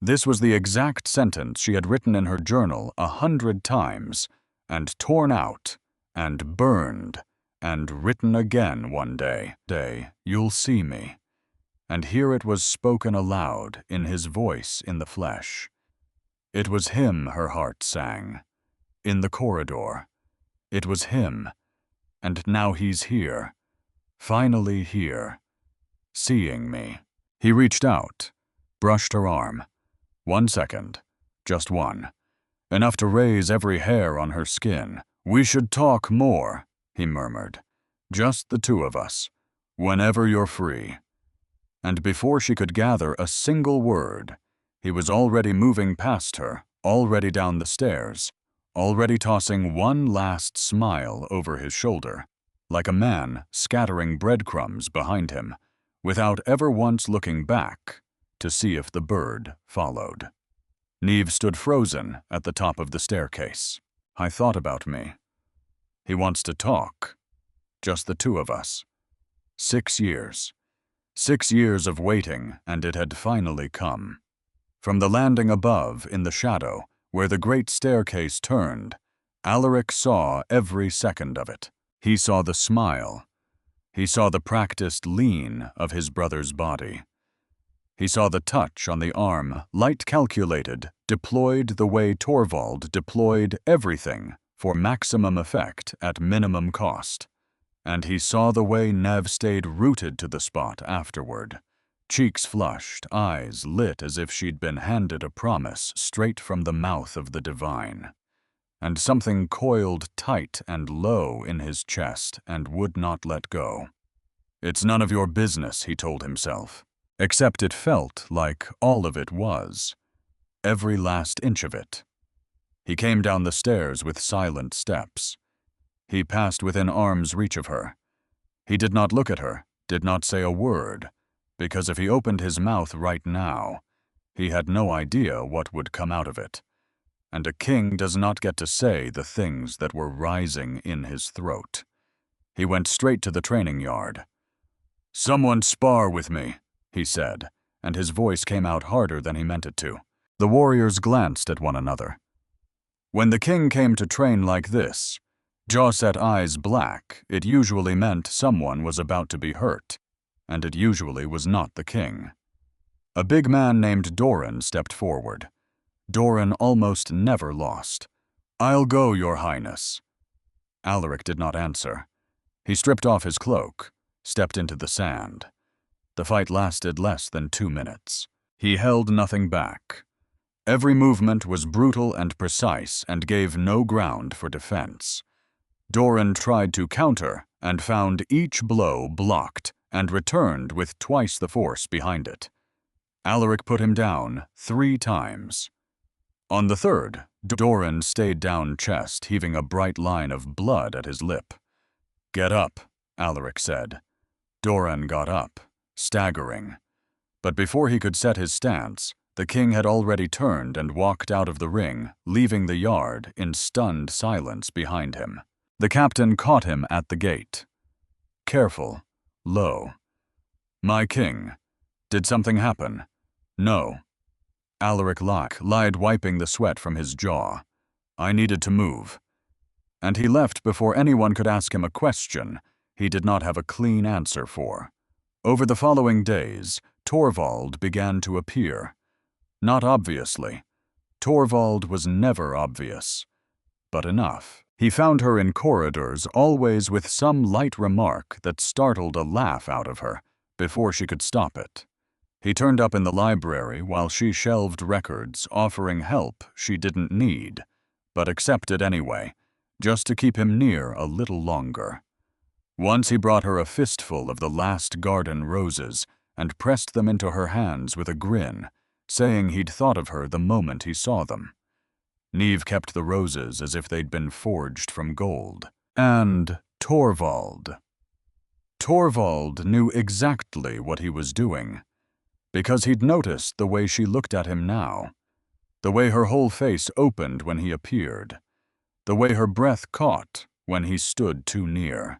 This was the exact sentence she had written in her journal 100 times, and torn out, and burned, and written again one day. You'll see me. And here it was spoken aloud in his voice in the flesh. It was him her heart sang. In the corridor. It was him. And now he's here. Finally here. Seeing me. He reached out, brushed her arm. 1 second. Just one. Enough to raise every hair on her skin. We should talk more, he murmured. Just the two of us. Whenever you're free. And before she could gather a single word, he was already moving past her, already down the stairs, already tossing one last smile over his shoulder, like a man scattering breadcrumbs behind him, without ever once looking back to see if the bird followed. Neve stood frozen at the top of the staircase. I thought about me. He wants to talk. Just the two of us. 6 years. 6 years of waiting, and it had finally come. From the landing above, in the shadow, where the great staircase turned, Alaric saw every second of it. He saw the smile. He saw the practiced lean of his brother's body. He saw the touch on the arm, light calculated, deployed the way Torvald deployed everything for maximum effect at minimum cost. And he saw the way Nev stayed rooted to the spot afterward. Cheeks flushed, eyes lit as if she'd been handed a promise straight from the mouth of the divine. And something coiled tight and low in his chest and would not let go. It's none of your business, he told himself. Except it felt like all of it was. Every last inch of it. He came down the stairs with silent steps. He passed within arm's reach of her. He did not look at her, did not say a word, because if he opened his mouth right now, he had no idea what would come out of it. And a king does not get to say the things that were rising in his throat. He went straight to the training yard. "Someone spar with me," he said, and his voice came out harder than he meant it to. The warriors glanced at one another. When the king came to train like this, jaw-set eyes black, it usually meant someone was about to be hurt, and it usually was not the king. A big man named Doran stepped forward. Doran almost never lost. "I'll go, your highness." Alaric did not answer. He stripped off his cloak, stepped into the sand. The fight lasted less than 2 minutes. He held nothing back. Every movement was brutal and precise and gave no ground for defense. Doran tried to counter and found each blow blocked and returned with twice the force behind it. Alaric put him down 3 times. On the third, Doran stayed down chest, heaving a bright line of blood at his lip. "Get up," Alaric said. Doran got up, staggering. But before he could set his stance, the king had already turned and walked out of the ring, leaving the yard in stunned silence behind him. The captain caught him at the gate. Careful, low. "My king, did something happen?" "No." Alaric lied, wiping the sweat from his jaw. "I needed to move." And he left before anyone could ask him a question he did not have a clean answer for. Over the following days, Torvald began to appear. Not obviously. Torvald was never obvious. But enough. He found her in corridors, always with some light remark that startled a laugh out of her, before she could stop it. He turned up in the library while she shelved records, offering help she didn't need, but accepted anyway, just to keep him near a little longer. Once he brought her a fistful of the last garden roses and pressed them into her hands with a grin, saying he'd thought of her the moment he saw them. Neve kept the roses as if they'd been forged from gold. And Torvald. Torvald knew exactly what he was doing, because he'd noticed the way she looked at him now, the way her whole face opened when he appeared, the way her breath caught when he stood too near.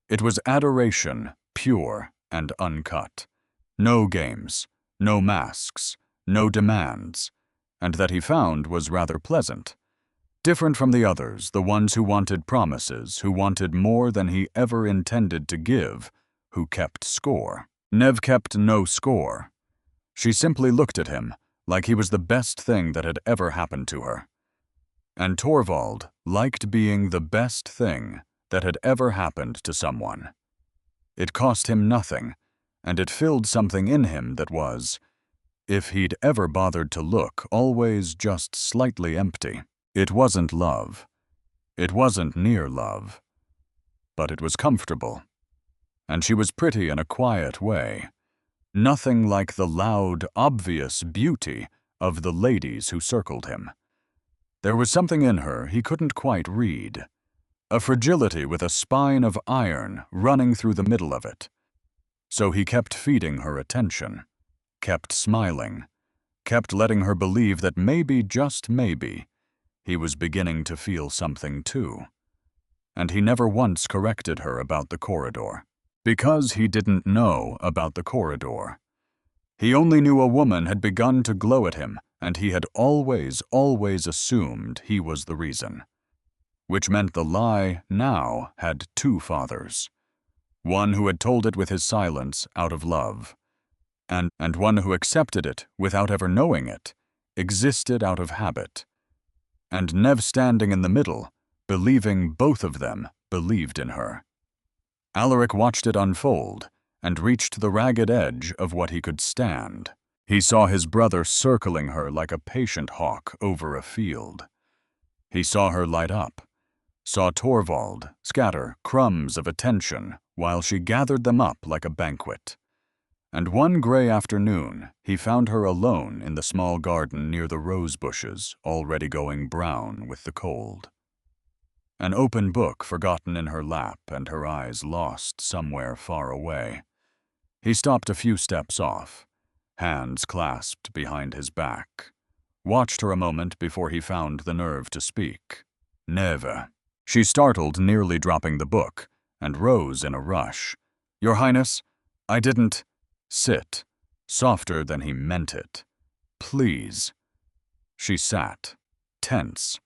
It was adoration, pure and uncut. No games, no masks, no demands, and that he found was rather pleasant. Different from the others, the ones who wanted promises, who wanted more than he ever intended to give, who kept score. Nev kept no score. She simply looked at him like he was the best thing that had ever happened to her. And Torvald liked being the best thing that had ever happened to someone. It cost him nothing, and it filled something in him that was, if he'd ever bothered to look, always just slightly empty. It wasn't love. It wasn't near love. But it was comfortable. And she was pretty in a quiet way. Nothing like the loud, obvious beauty of the ladies who circled him. There was something in her he couldn't quite read. A fragility with a spine of iron running through the middle of it. So he kept feeding her attention, kept smiling, kept letting her believe that maybe, just maybe, he was beginning to feel something too. And he never once corrected her about the corridor. Because he didn't know about the corridor. He only knew a woman had begun to glow at him, and he had always assumed he was the reason. Which meant the lie now had two fathers. One who had told it with his silence out of love, and one who accepted it without ever knowing it, existed out of habit. And Nev standing in the middle, believing both of them believed in her. Alaric watched it unfold and reached the ragged edge of what he could stand. He saw his brother circling her like a patient hawk over a field. He saw her light up, saw Torvald scatter crumbs of attention while she gathered them up like a banquet. And one gray afternoon, he found her alone in the small garden near the rose bushes, already going brown with the cold. An open book forgotten in her lap and her eyes lost somewhere far away. He stopped a few steps off, hands clasped behind his back, watched her a moment before he found the nerve to speak. Never. She startled, nearly dropping the book, and rose in a rush. Your Highness, I didn't... Sit, softer than he meant it. Please. She sat, tense.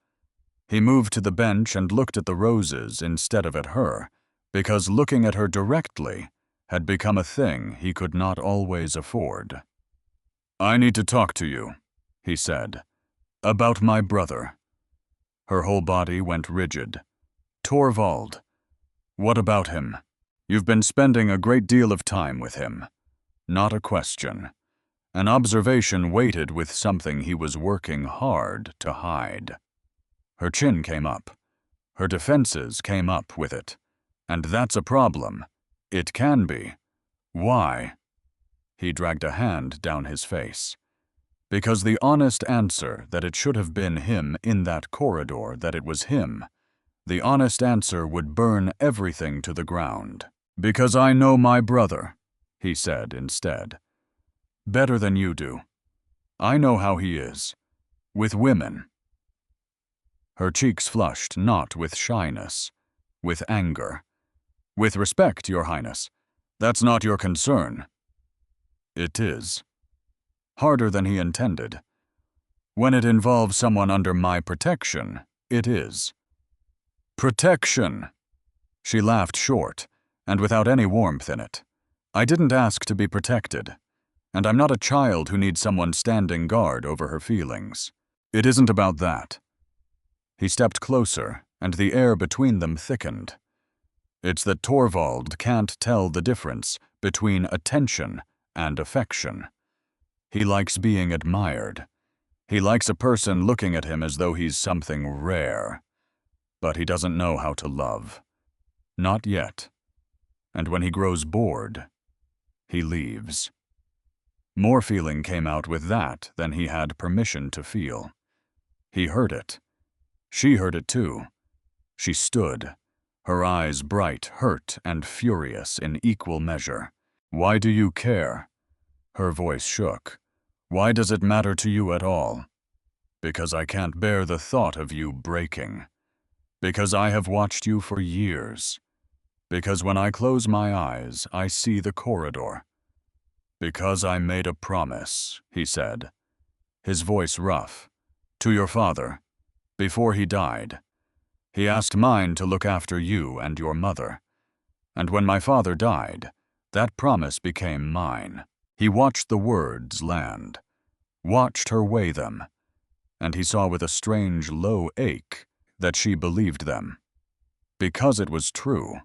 He moved to the bench and looked at the roses instead of at her, because looking at her directly had become a thing he could not always afford. I need to talk to you, he said, about my brother. Her whole body went rigid. Torvald. What about him? You've been spending a great deal of time with him. Not a question. An observation weighted with something he was working hard to hide. Her chin came up. Her defenses came up with it. And that's a problem. It can be. Why? He dragged a hand down his face. Because the honest answer that it should have been him in that corridor, that it was him, the honest answer would burn everything to the ground. Because I know my brother, he said instead. Better than you do. I know how he is. With women. Her cheeks flushed, not with shyness, with anger. With respect, Your Highness. That's not your concern. It is. Harder than he intended. When it involves someone under my protection, it is. Protection! She laughed short, and without any warmth in it. I didn't ask to be protected, and I'm not a child who needs someone standing guard over her feelings. It isn't about that. He stepped closer, and the air between them thickened. It's that Torvald can't tell the difference between attention and affection. He likes being admired. He likes a person looking at him as though he's something rare. But he doesn't know how to love. Not yet. And when he grows bored, he leaves. More feeling came out with that than he had permission to feel. He heard it. She heard it too. She stood, her eyes bright, hurt, and furious in equal measure. Why do you care? Her voice shook. Why does it matter to you at all? Because I can't bear the thought of you breaking. Because I have watched you for years. Because when I close my eyes, I see the corridor. Because I made a promise, he said. his voice rough. "To your father, before he died. He asked mine to look after you and your mother. And when my father died, that promise became mine." He watched the words land, watched her weigh them, and he saw with a strange low ache that she believed them. Because it was true.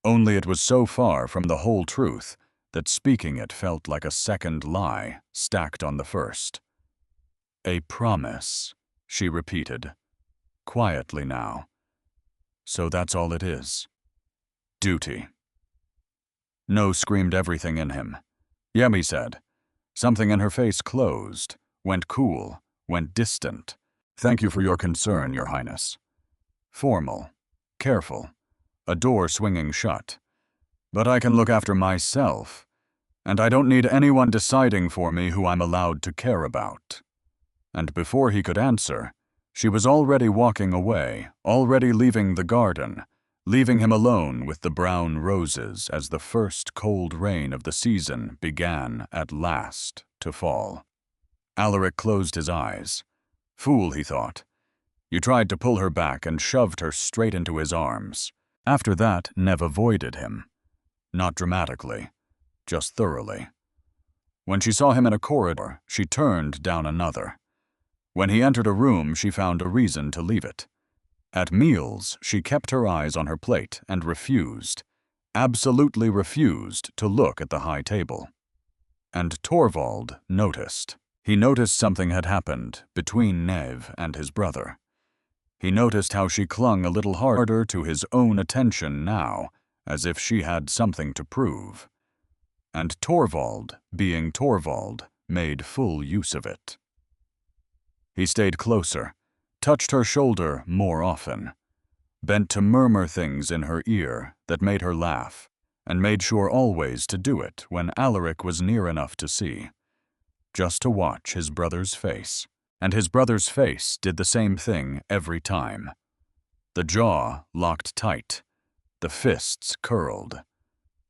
Only it was so far from the whole truth that speaking it felt like a second lie stacked on the first. "A promise," she repeated, quietly now. "So that's all it is. Duty." No screamed everything in him. "Yeah," he said. Something in her face closed, went cool, went distant. "Thank you for your concern, Your Highness." Formal, careful, a door swinging shut. "But I can look after myself, and I don't need anyone deciding for me who I'm allowed to care about." And before he could answer, she was already walking away, already leaving the garden, leaving him alone with the brown roses as the first cold rain of the season began at last to fall. Alaric closed his eyes. Fool, he thought. You tried to pull her back and shoved her straight into his arms. After that, Nev avoided him. Not dramatically, just thoroughly. When she saw him in a corridor, she turned down another. When he entered a room, she found a reason to leave it. At meals, she kept her eyes on her plate and refused, absolutely refused to look at the high table. And Torvald noticed. He noticed something had happened between Nev and his brother. He noticed how she clung a little harder to his own attention now, as if she had something to prove. And Torvald, being Torvald, made full use of it. He stayed closer, touched her shoulder more often, bent to murmur things in her ear that made her laugh, and made sure always to do it when Alaric was near enough to see, just to watch his brother's face. And his brother's face did the same thing every time. The jaw locked tight, the fists curled,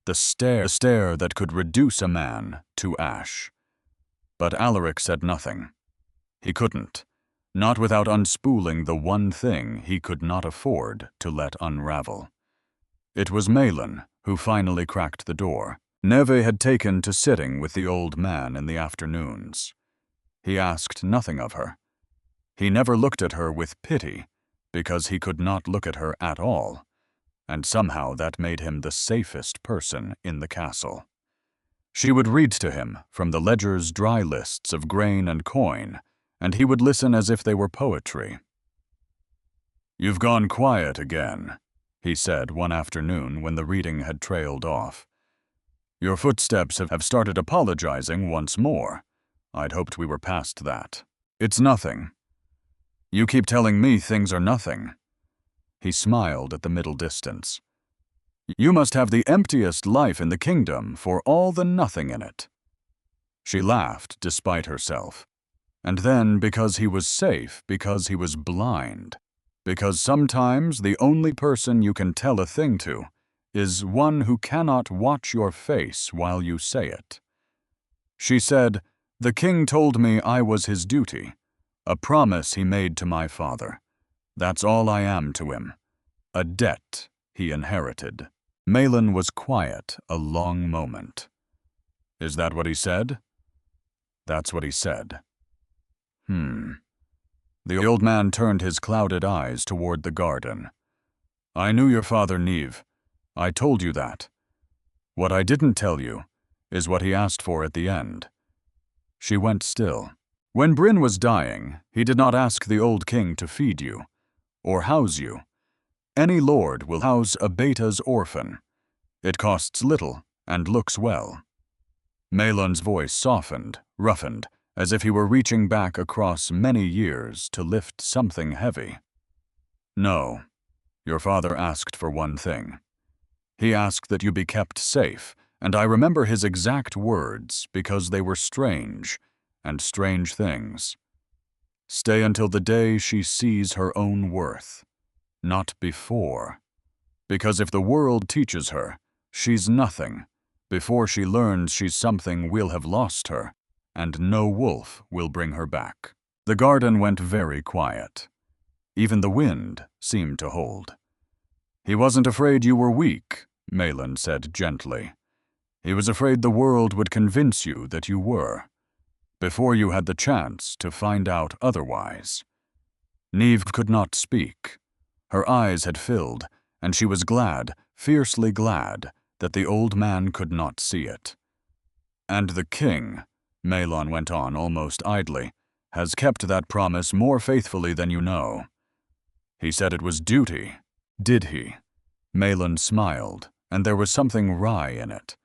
the stare that could reduce a man to ash. But Alaric said nothing. He couldn't. Not without unspooling the one thing he could not afford to let unravel. It was Malin who finally cracked the door. Neve had taken to sitting with the old man in the afternoons. He asked nothing of her. He never looked at her with pity, because he could not look at her at all, and somehow that made him the safest person in the castle. She would read to him from the ledger's dry lists of grain and coin, and he would listen as if they were poetry. "You've gone quiet again," he said one afternoon when the reading had trailed off. "Your footsteps have started apologizing once more. I'd hoped we were past that. It's nothing. You keep telling me things are nothing." He smiled at the middle distance. "You must have the emptiest life in the kingdom for all the nothing in it." She laughed despite herself. And then, because he was safe, because he was blind, because sometimes the only person you can tell a thing to is one who cannot watch your face while you say it. She said, "The king told me I was his duty, a promise he made to my father. That's all I am to him, a debt he inherited." Malin was quiet a long moment. "Is that what he said?" "That's what he said." The old man turned his clouded eyes toward the garden. "I knew your father, Neve. I told you that. What I didn't tell you is what he asked for at the end." She went still. "When Bryn was dying, he did not ask the old king to feed you, or house you. Any lord will house a beta's orphan. It costs little and looks well." Malin's voice softened, roughened, as if he were reaching back across many years to lift something heavy. "No, your father asked for one thing. He asked that you be kept safe, and I remember his exact words because they were strange, and strange things. Stay until the day she sees her own worth, not before. Because if the world teaches her, she's nothing, before she learns she's something we'll have lost her, and no wolf will bring her back. The garden went very quiet. Even the wind seemed to hold. He wasn't afraid you were weak, Malin said gently. He was afraid the world would convince you that you were, before you had the chance to find out otherwise. Neve could not speak. Her eyes had filled, and she was glad, fiercely glad, that the old man could not see it. And the king, Malin went on almost idly, has kept that promise more faithfully than you know. He said it was duty, did he? Malin smiled, and there was something wry in it,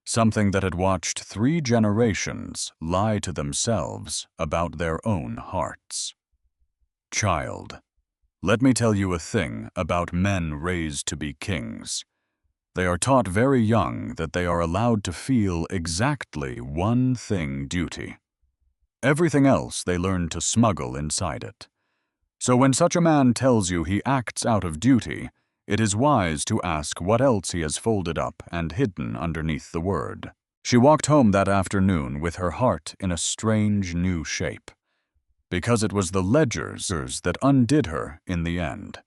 something that had watched 3 generations lie to themselves about their own hearts. Child, let me tell you a thing about men raised to be kings. They are taught very young that they are allowed to feel exactly one thing: duty. Everything else they learn to smuggle inside it. So when such a man tells you he acts out of duty, it is wise to ask what else he has folded up and hidden underneath the word. She walked home that afternoon with her heart in a strange new shape, because it was the ledgers that undid her in the end.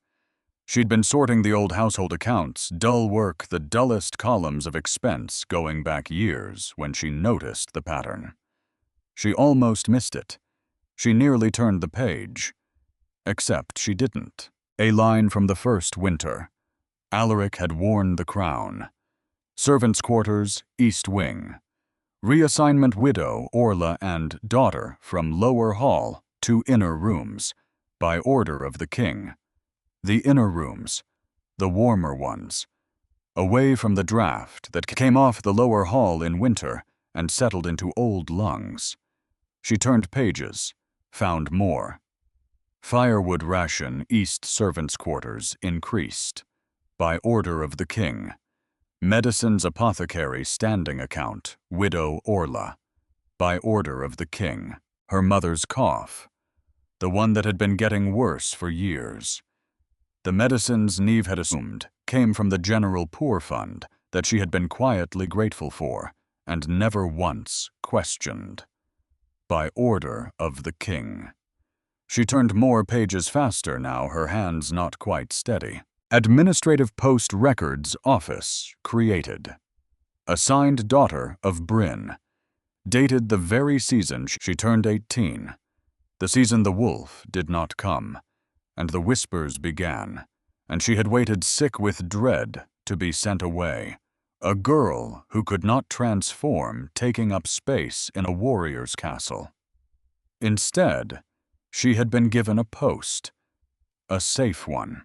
She'd been sorting the old household accounts, dull work, the dullest columns of expense going back years when she noticed the pattern. She almost missed it. She nearly turned the page. Except she didn't. A line from the first winter. Alaric had worn the crown. Servants' quarters, east wing. Reassignment widow, Orla, and daughter from lower hall to inner rooms, by order of the king. The inner rooms, the warmer ones, away from the draft that came off the lower hall in winter and settled into old lungs. She turned pages, found more. Firewood ration, east servants' quarters, increased, by order of the king. Medicines apothecary standing account, widow Orla, by order of the king. Her mother's cough, the one that had been getting worse for years. The medicines Neve had assumed came from the general poor fund that she had been quietly grateful for and never once questioned. By order of the king. She turned more pages faster now, her hands not quite steady. Administrative Post Records Office created. Assigned daughter of Bryn. Dated the very season she turned 18. The season the wolf did not come, and the whispers began, and she had waited sick with dread to be sent away. A girl who could not transform, taking up space in a warrior's castle. Instead, she had been given a post, a safe one,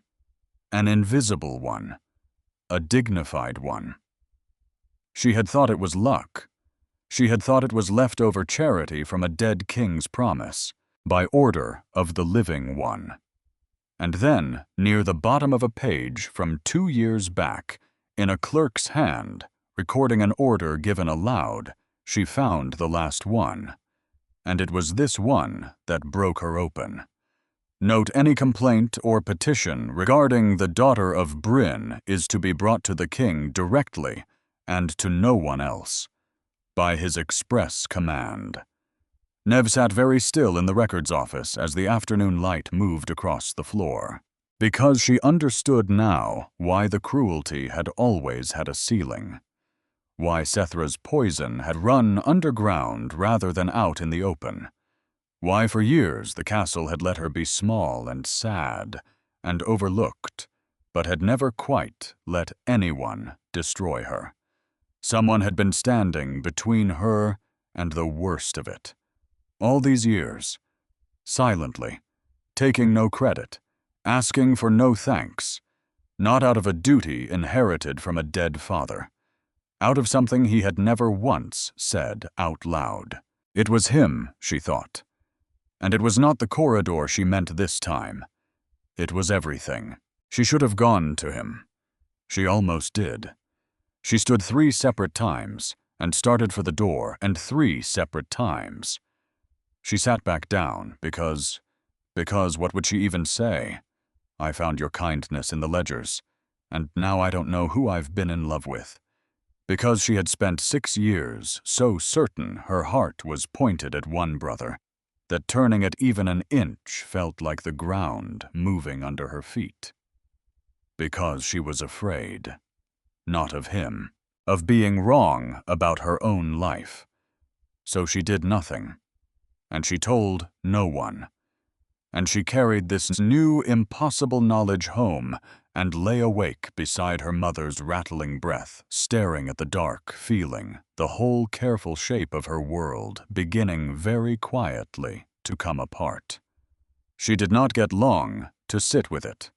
an invisible one, a dignified one. She had thought it was luck. She had thought it was leftover charity from a dead king's promise, by order of the living one. And then, near the bottom of a page from 2 years back, in a clerk's hand, recording an order given aloud, she found the last one. And it was this one that broke her open. Note: any complaint or petition regarding the daughter of Bryn is to be brought to the king directly and to no one else, by his express command. Neve sat very still in the records office as the afternoon light moved across the floor, because she understood now why the cruelty had always had a ceiling. Why Sethra's poison had run underground rather than out in the open. Why for years the castle had let her be small and sad and overlooked, but had never quite let anyone destroy her. Someone had been standing between her and the worst of it. All these years, silently, taking no credit, asking for no thanks, not out of a duty inherited from a dead father. Out of something he had never once said out loud. It was him, she thought. And it was not the corridor she meant this time. It was everything. She should have gone to him. She almost did. She stood 3 separate times, and started for the door, and 3 separate times. She sat back down, because what would she even say? I found your kindness in the ledgers, and now I don't know who I've been in love with. Because she had spent 6 years so certain her heart was pointed at one brother, that turning it even an inch felt like the ground moving under her feet. Because she was afraid, not of him, of being wrong about her own life. So she did nothing, and she told no one. And she carried this new impossible knowledge home and lay awake beside her mother's rattling breath, staring at the dark, feeling the whole careful shape of her world beginning very quietly to come apart. She did not get long to sit with it,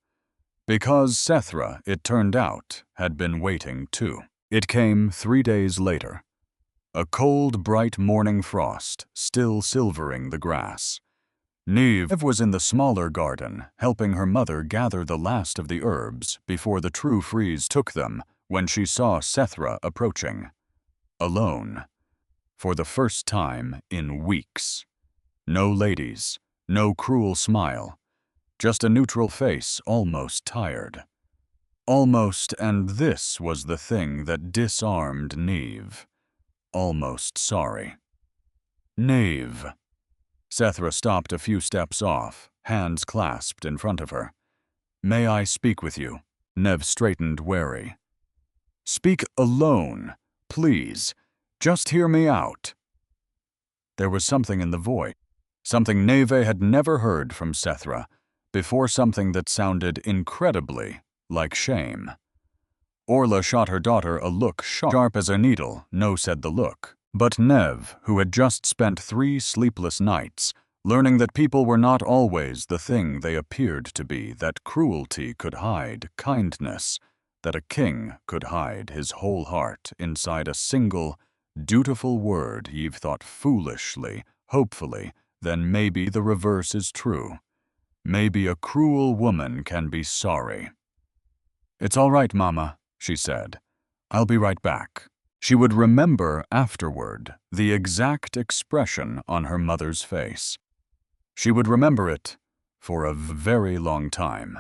because Sethra, it turned out, had been waiting too. It came 3 days later, a cold, bright morning frost still silvering the grass. Niamh was in the smaller garden, helping her mother gather the last of the herbs before the true freeze took them when she saw Sethra approaching. Alone. For the first time in weeks. No ladies, no cruel smile, just a neutral face almost tired. Almost, and this was the thing that disarmed Niamh. Almost sorry. Niamh. Sethra stopped a few steps off, hands clasped in front of her. May I speak with you? Niamh straightened, wary. Speak alone, please. Just hear me out. There was something in the voice, something Niamh had never heard from Sethra, before, something that sounded incredibly like shame. Orla shot her daughter a look sharp as a needle. No, said the look. But Niamh, who had just spent 3 sleepless nights, learning that people were not always the thing they appeared to be, that cruelty could hide kindness, that a king could hide his whole heart inside a single, dutiful word, Niamh thought foolishly, hopefully, then maybe the reverse is true. Maybe a cruel woman can be sorry. It's all right, Mama, she said. I'll be right back. She would remember afterward the exact expression on her mother's face. She would remember it for a very long time.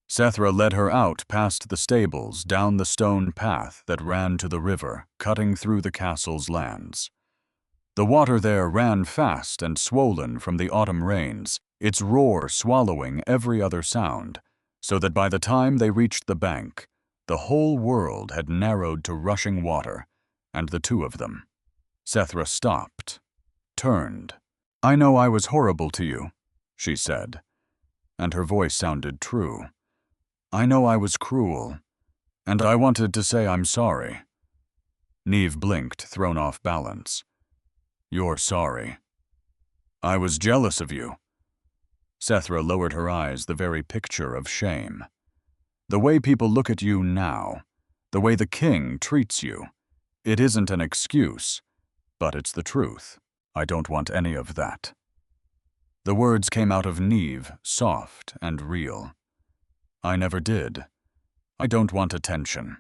Sethra led her out past the stables, down the stone path that ran to the river, cutting through the castle's lands. The water there ran fast and swollen from the autumn rains, its roar swallowing every other sound, so that by the time they reached the bank, the whole world had narrowed to rushing water, and the two of them. Sethra stopped, turned. I know I was horrible to you, she said, and her voice sounded true. I know I was cruel, and I wanted to say I'm sorry. Niamh blinked, thrown off balance. You're sorry. I was jealous of you. Sethra lowered her eyes, the very picture of shame. The way people look at you now, the way the king treats you, it isn't an excuse, but it's the truth. I don't want any of that. The words came out of Niamh, soft and real. I never did. I don't want attention.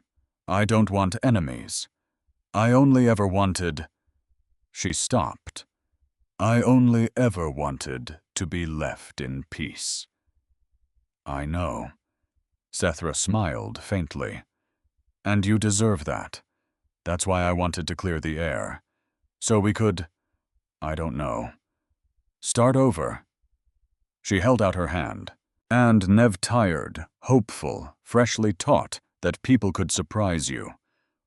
I don't want enemies. I only ever wanted... She stopped. I only ever wanted to be left in peace. I know. Sethra smiled faintly. And you deserve that. That's why I wanted to clear the air. So we could, I don't know, start over. She held out her hand, and Niamh, tired, hopeful, freshly taught that people could surprise you,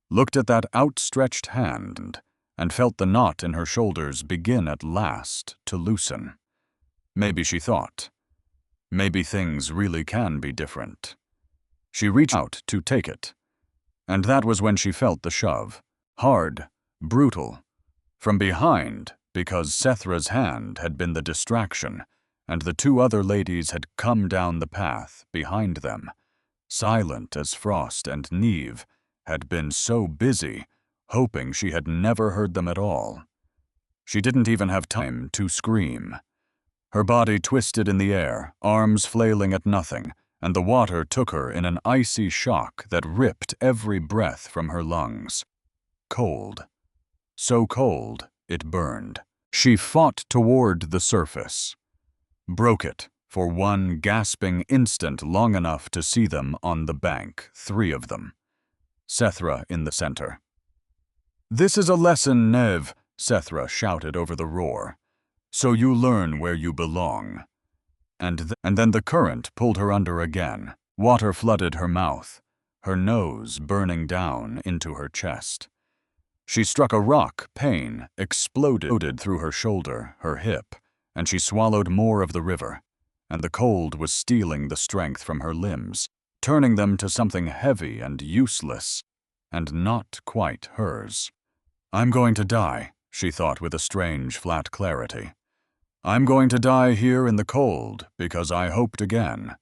looked at that outstretched hand and felt the knot in her shoulders begin at last to loosen. Maybe, she thought, maybe things really can be different. She reached out to take it, and that was when she felt the shove, hard, brutal, from behind, because Sethra's hand had been the distraction, and the 2 other ladies had come down the path behind them, silent as frost, and Niamh had been so busy, hoping she had never heard them at all. She didn't even have time to scream. Her body twisted in the air, arms flailing at nothing, and the water took her in an icy shock that ripped every breath from her lungs. Cold. So cold, it burned. She fought toward the surface. Broke it for one gasping instant, long enough to see them on the bank, 3 of them. Sethra in the center, "This is a lesson, Nev," Sethra shouted over the roar. "So you learn where you belong." And then the current pulled her under again. Water flooded her mouth, her nose burning down into her chest. She struck a rock, pain exploded through her shoulder, her hip, and she swallowed more of the river, and the cold was stealing the strength from her limbs, turning them to something heavy and useless, and not quite hers. "I'm going to die," she thought with a strange, flat clarity. "I'm going to die here in the cold because I hoped again,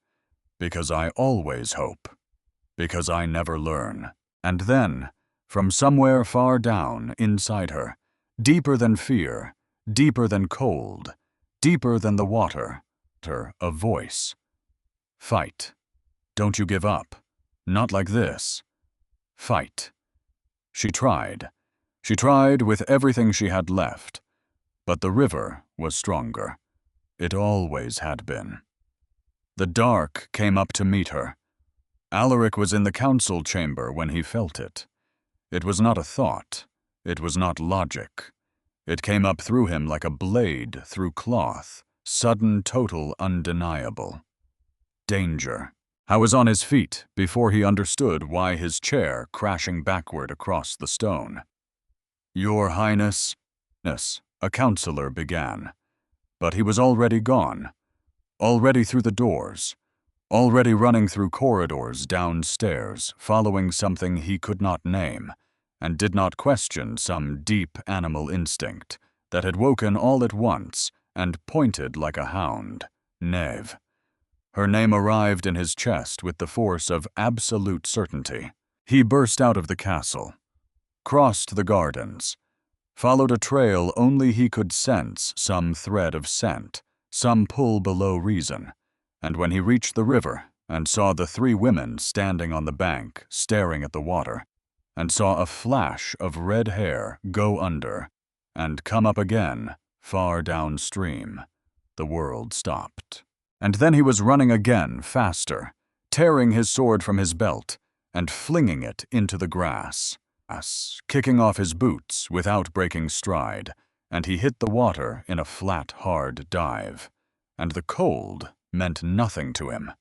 because I always hope, because I never learn." And then, from somewhere far down inside her, deeper than fear, deeper than cold, deeper than the water, a voice. "Fight. Don't you give up. Not like this. Fight." She tried. She tried with everything she had left, but the river was stronger. It always had been. The dark came up to meet her. Alaric was in the council chamber when he felt it. It was not a thought. It was not logic. It came up through him like a blade through cloth, sudden, total, undeniable. Danger. I was on his feet before he understood why his chair crashing backward across the stone. "Your Highness," a counselor began. But he was already gone, already through the doors, already running through corridors downstairs, following something he could not name, and did not question some deep animal instinct that had woken all at once and pointed like a hound. Nev. Her name arrived in his chest with the force of absolute certainty. He burst out of the castle, crossed the gardens, followed a trail only he could sense some thread of scent, some pull below reason, and when he reached the river and saw the three women standing on the bank staring at the water, and saw a flash of red hair go under and come up again far downstream, the world stopped. And then he was running again, faster, tearing his sword from his belt and flinging it into the grass, kicking off his boots without breaking stride, and he hit the water in a flat, hard dive. And the cold meant nothing to him,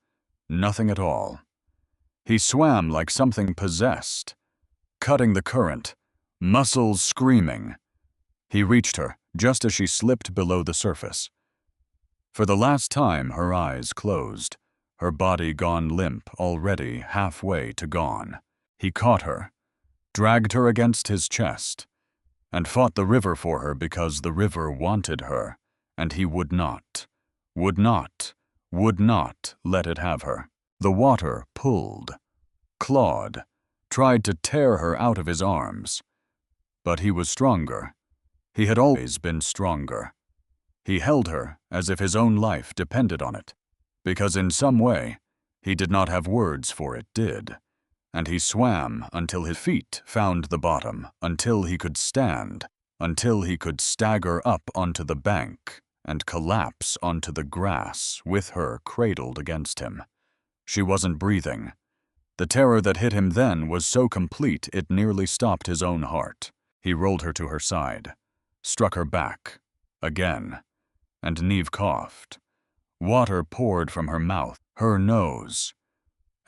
nothing at all. He swam like something possessed, cutting the current, muscles screaming. He reached her just as she slipped below the surface. For the last time, her eyes closed, her body gone limp, already halfway to gone. He caught her, dragged her against his chest, and fought the river for her because the river wanted her, and he would not let it have her. The water pulled, clawed, tried to tear her out of his arms. But he was stronger. He had always been stronger. He held her as if his own life depended on it, because in some way, he did not have words for it, did. And he swam until his feet found the bottom, until he could stand, until he could stagger up onto the bank and collapse onto the grass with her cradled against him. She wasn't breathing. The terror that hit him then was so complete it nearly stopped his own heart. He rolled her to her side, struck her back, again, and Neve coughed. Water poured from her mouth, her nose,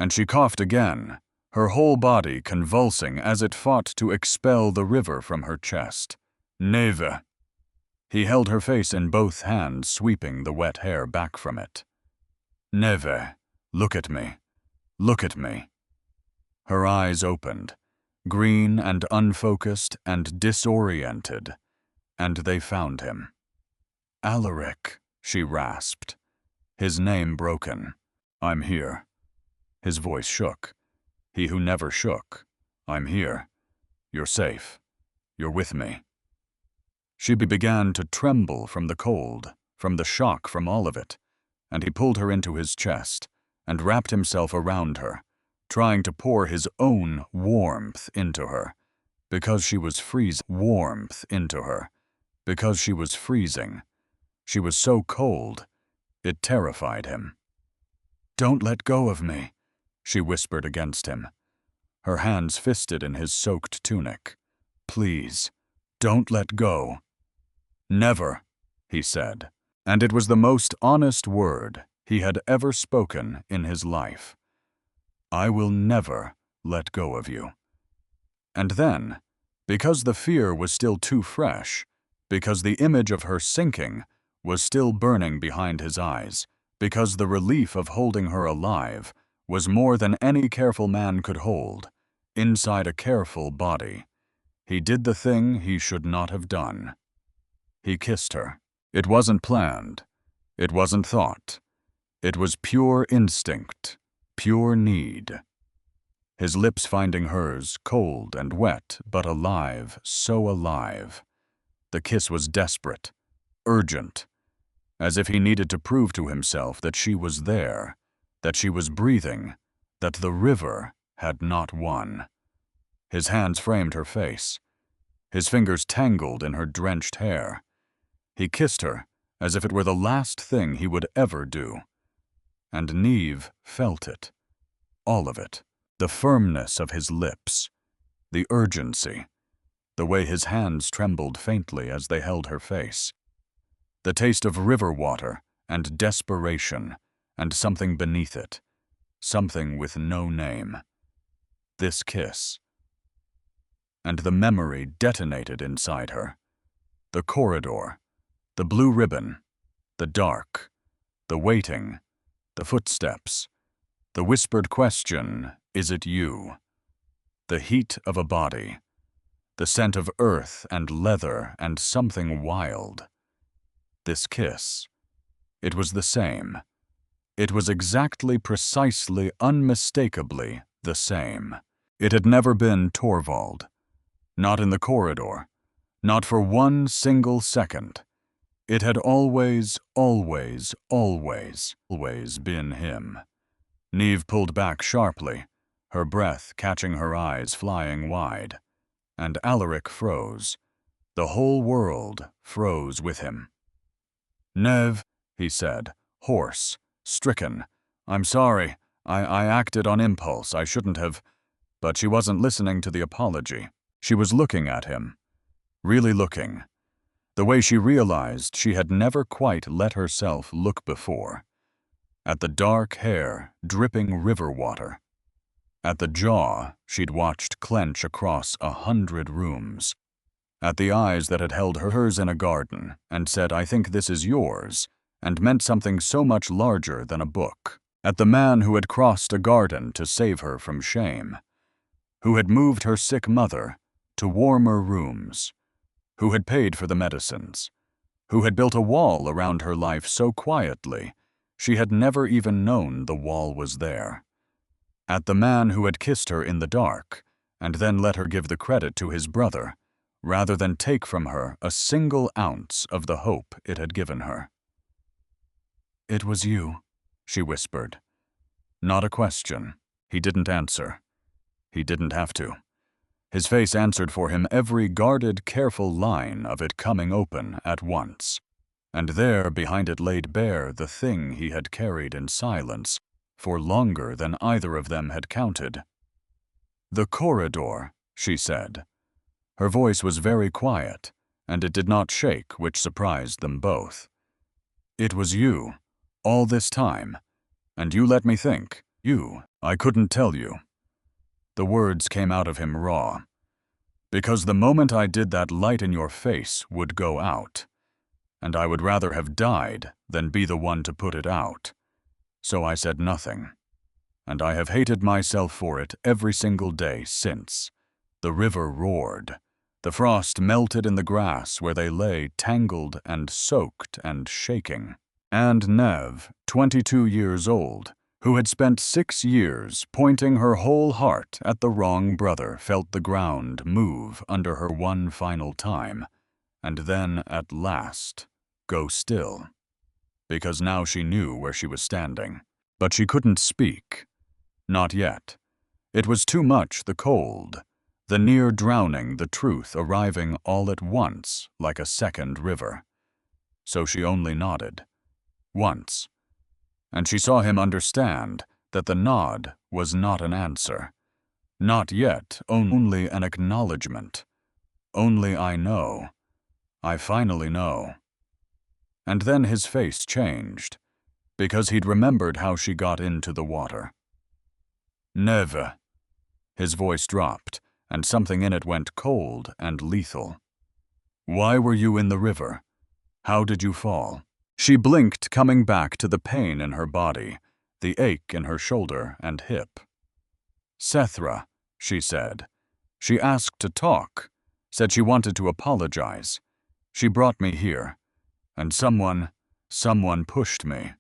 and she coughed again, her whole body convulsing as it fought to expel the river from her chest. "Neve." He held her face in both hands, sweeping the wet hair back from it. "Neve, look at me. Look at me." Her eyes opened, green and unfocused and disoriented, and they found him. "Alaric," she rasped, his name broken. "I'm here." His voice shook. He who never shook. "I'm here. You're safe. You're with me." She began to tremble from the cold, from the shock from all of it, and he pulled her into his chest and wrapped himself around her, trying to pour his own warmth into her, because she was freezing. Warmth into her, because she was freezing. She was so cold, it terrified him. "Don't let go of me," she whispered against him, her hands fisted in his soaked tunic. Please, don't let go." "Never," he said, and it was the most honest word he had ever spoken in his life. "I will never let go of you." And then, because the fear was still too fresh, because the image of her sinking was still burning behind his eyes, because the relief of holding her alive was more than any careful man could hold, inside a careful body, he did the thing he should not have done. He kissed her. It wasn't planned. It wasn't thought. It was pure instinct, pure need. His lips finding hers, cold and wet, but alive, so alive. The kiss was desperate, urgent, as if he needed to prove to himself that she was there, that she was breathing, that the river had not won. His hands framed her face. His fingers tangled in her drenched hair. He kissed her as if it were the last thing he would ever do. And Niamh felt it, all of it, the firmness of his lips, the urgency, the way his hands trembled faintly as they held her face, the taste of river water and desperation and something beneath it, something with no name. This kiss. And the memory detonated inside her. The corridor, the blue ribbon, the dark, the waiting, the footsteps, the whispered question, "Is it you?" The heat of a body, the scent of earth and leather and something wild. This kiss. It was the same. It was exactly, precisely, unmistakably the same. It had never been Torvald. Not in the corridor. Not for one single second. It had always, always, always, always been him. Niamh pulled back sharply, her breath catching her eyes flying wide. And Alaric froze. The whole world froze with him. "Nev," he said, hoarse, stricken. "I'm sorry. I acted on impulse. I shouldn't have." But she wasn't listening to the apology. She was looking at him. Really looking. The way she realized she had never quite let herself look before. At the dark hair dripping river water. At the jaw she'd watched clench across 100 rooms. At the eyes that had held hers in a garden and said, "I think this is yours," and meant something so much larger than a book. At the man who had crossed a garden to save her from shame. Who had moved her sick mother to warmer rooms. Who had paid for the medicines. Who had built a wall around her life so quietly she had never even known the wall was there. At the man who had kissed her in the dark and then let her give the credit to his brother, rather than take from her a single ounce of the hope it had given her. "It was you," she whispered. Not a question. He didn't answer. He didn't have to. His face answered for him every guarded, careful line of it coming open at once. And there behind it laid bare the thing he had carried in silence for longer than either of them had counted. "The corridor," she said. Her voice was very quiet, and it did not shake, which surprised them both. "It was you, all this time, and you let me think. You, I couldn't tell you." The words came out of him raw. "Because the moment I did that light in your face would go out, and I would rather have died than be the one to put it out. So I said nothing, and I have hated myself for it every single day since." The river roared. The frost melted in the grass where they lay tangled and soaked and shaking. And Niamh, 22 years old, who had spent 6 years pointing her whole heart at the wrong brother, felt the ground move under her one final time, and then, at last, go still. Because now she knew where she was standing. But she couldn't speak. Not yet. It was too much, the cold, the near drowning, the truth arriving all at once like a second river. So she only nodded. Once. And she saw him understand that the nod was not an answer. Not yet, only an acknowledgement. Only I know. I finally know. And then his face changed, because he'd remembered how she got into the water. Never. His voice dropped, and something in it went cold and lethal. Why were you in the river? How did you fall? She blinked, coming back to the pain in her body, the ache in her shoulder and hip. Sethra, she said. She asked to talk, said she wanted to apologize. She brought me here, and someone pushed me.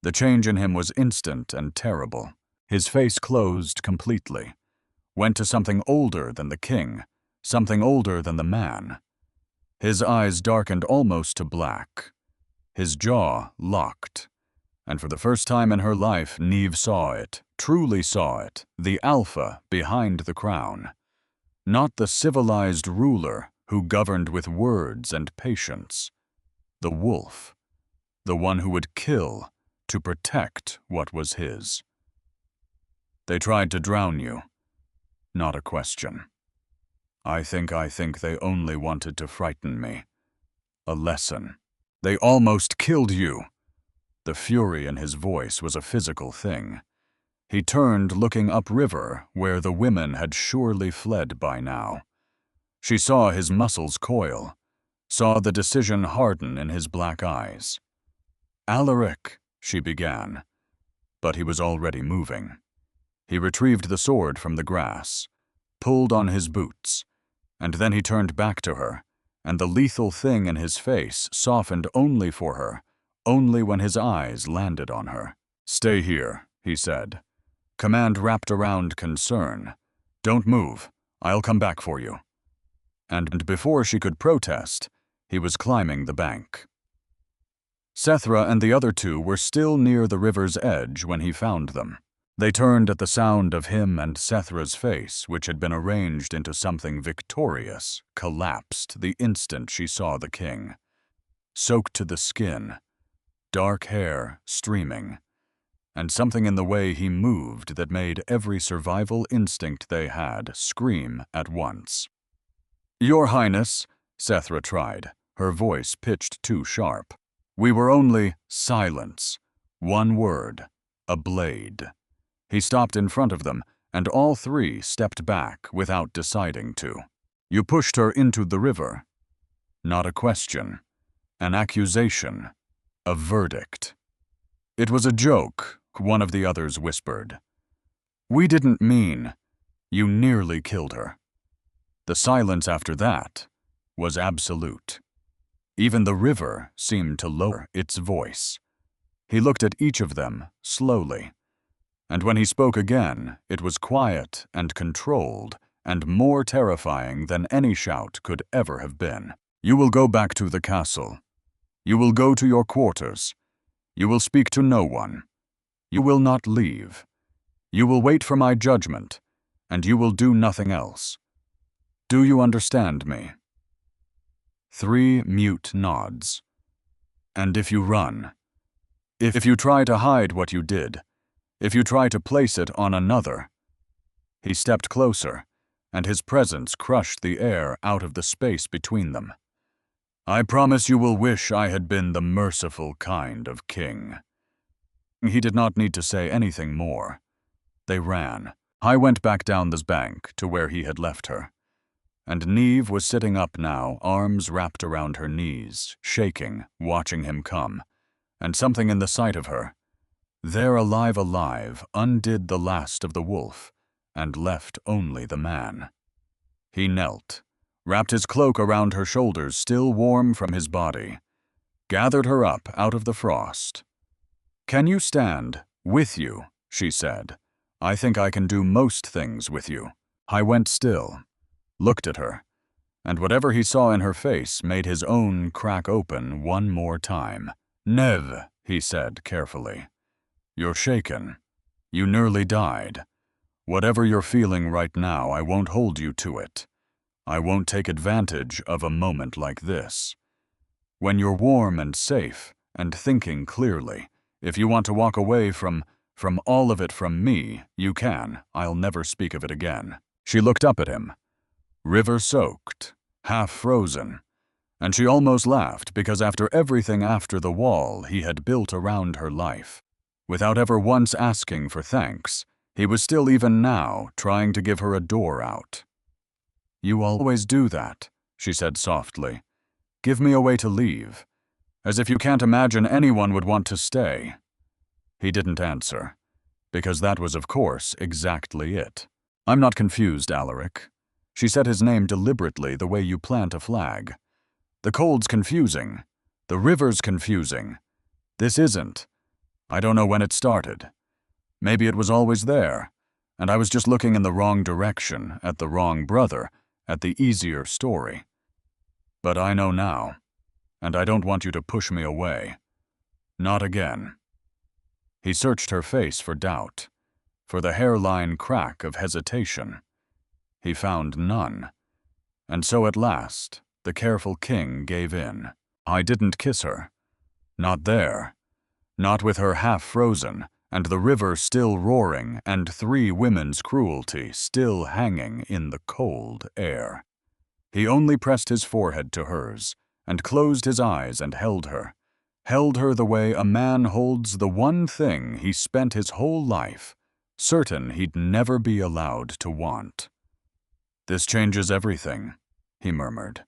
The change in him was instant and terrible. His face closed completely, went to something older than the king, something older than the man. His eyes darkened almost to black. His jaw locked. And for the first time in her life, Neve saw it, truly saw it, the alpha behind the crown. Not the civilized ruler who governed with words and patience. The wolf, the one who would kill to protect what was his. They tried to drown you. Not a question. I think they only wanted to frighten me. A lesson. They almost killed you. The fury in his voice was a physical thing. He turned, looking upriver, where the women had surely fled by now. She saw his muscles coil, saw the decision harden in his black eyes. Alaric, she began, but he was already moving. He retrieved the sword from the grass, pulled on his boots, and then he turned back to her, and the lethal thing in his face softened only for her, only when his eyes landed on her. Stay here, he said. Command wrapped around concern. Don't move. I'll come back for you. And before she could protest, he was climbing the bank. Sethra and the other two were still near the river's edge when he found them. They turned at the sound of him, and Sethra's face, which had been arranged into something victorious, collapsed the instant she saw the king. Soaked to the skin, dark hair streaming, and something in the way he moved that made every survival instinct they had scream at once. Your Highness, Sethra tried, her voice pitched too sharp. We were only silence. One word, a blade. He stopped in front of them, and all three stepped back without deciding to. You pushed her into the river. Not a question. An accusation. A verdict. It was a joke, one of the others whispered. We didn't mean. You nearly killed her. The silence after that was absolute. Even the river seemed to lower its voice. He looked at each of them slowly. And when he spoke again, it was quiet and controlled and more terrifying than any shout could ever have been. You will go back to the castle. You will go to your quarters. You will speak to no one. You will not leave. You will wait for my judgment, and you will do nothing else. Do you understand me? 3 mute nods. And if you run, if you try to hide what you did, if you try to place it on another. He stepped closer, and his presence crushed the air out of the space between them. I promise you will wish I had been the merciful kind of king. He did not need to say anything more. They ran. I went back down the bank to where he had left her. And Neve was sitting up now, arms wrapped around her knees, shaking, watching him come. And something in the sight of her, there alive, undid the last of the wolf, and left only the man. He knelt, wrapped his cloak around her shoulders, still warm from his body, gathered her up out of the frost. Can you stand? With you, she said. I think I can do most things with you. I went still, looked at her, and whatever he saw in her face made his own crack open one more time. Neve, he said carefully. You're shaken. You nearly died. Whatever you're feeling right now, I won't hold you to it. I won't take advantage of a moment like this. When you're warm and safe and thinking clearly, if you want to walk away from all of it from me, you can. I'll never speak of it again. She looked up at him. River-soaked, half frozen, and she almost laughed because after everything after the wall he had built around her life, without ever once asking for thanks, he was still even now trying to give her a door out. "You always do that," she said softly. "Give me a way to leave, as if you can't imagine anyone would want to stay." He didn't answer, because that was, of course, exactly it. "I'm not confused, Alaric." She said his name deliberately, the way you plant a flag. "The cold's confusing. The river's confusing. This isn't. I don't know when it started. Maybe it was always there, and I was just looking in the wrong direction, at the wrong brother, at the easier story. But I know now, and I don't want you to push me away. Not again." He searched her face for doubt, for the hairline crack of hesitation. He found none, and so at last the careful king gave in. "I didn't kiss her. Not there. Not with her half frozen, and the river still roaring, and 3 women's cruelty still hanging in the cold air." He only pressed his forehead to hers, and closed his eyes and held her the way a man holds the one thing he spent his whole life certain he'd never be allowed to want. "This changes everything," he murmured.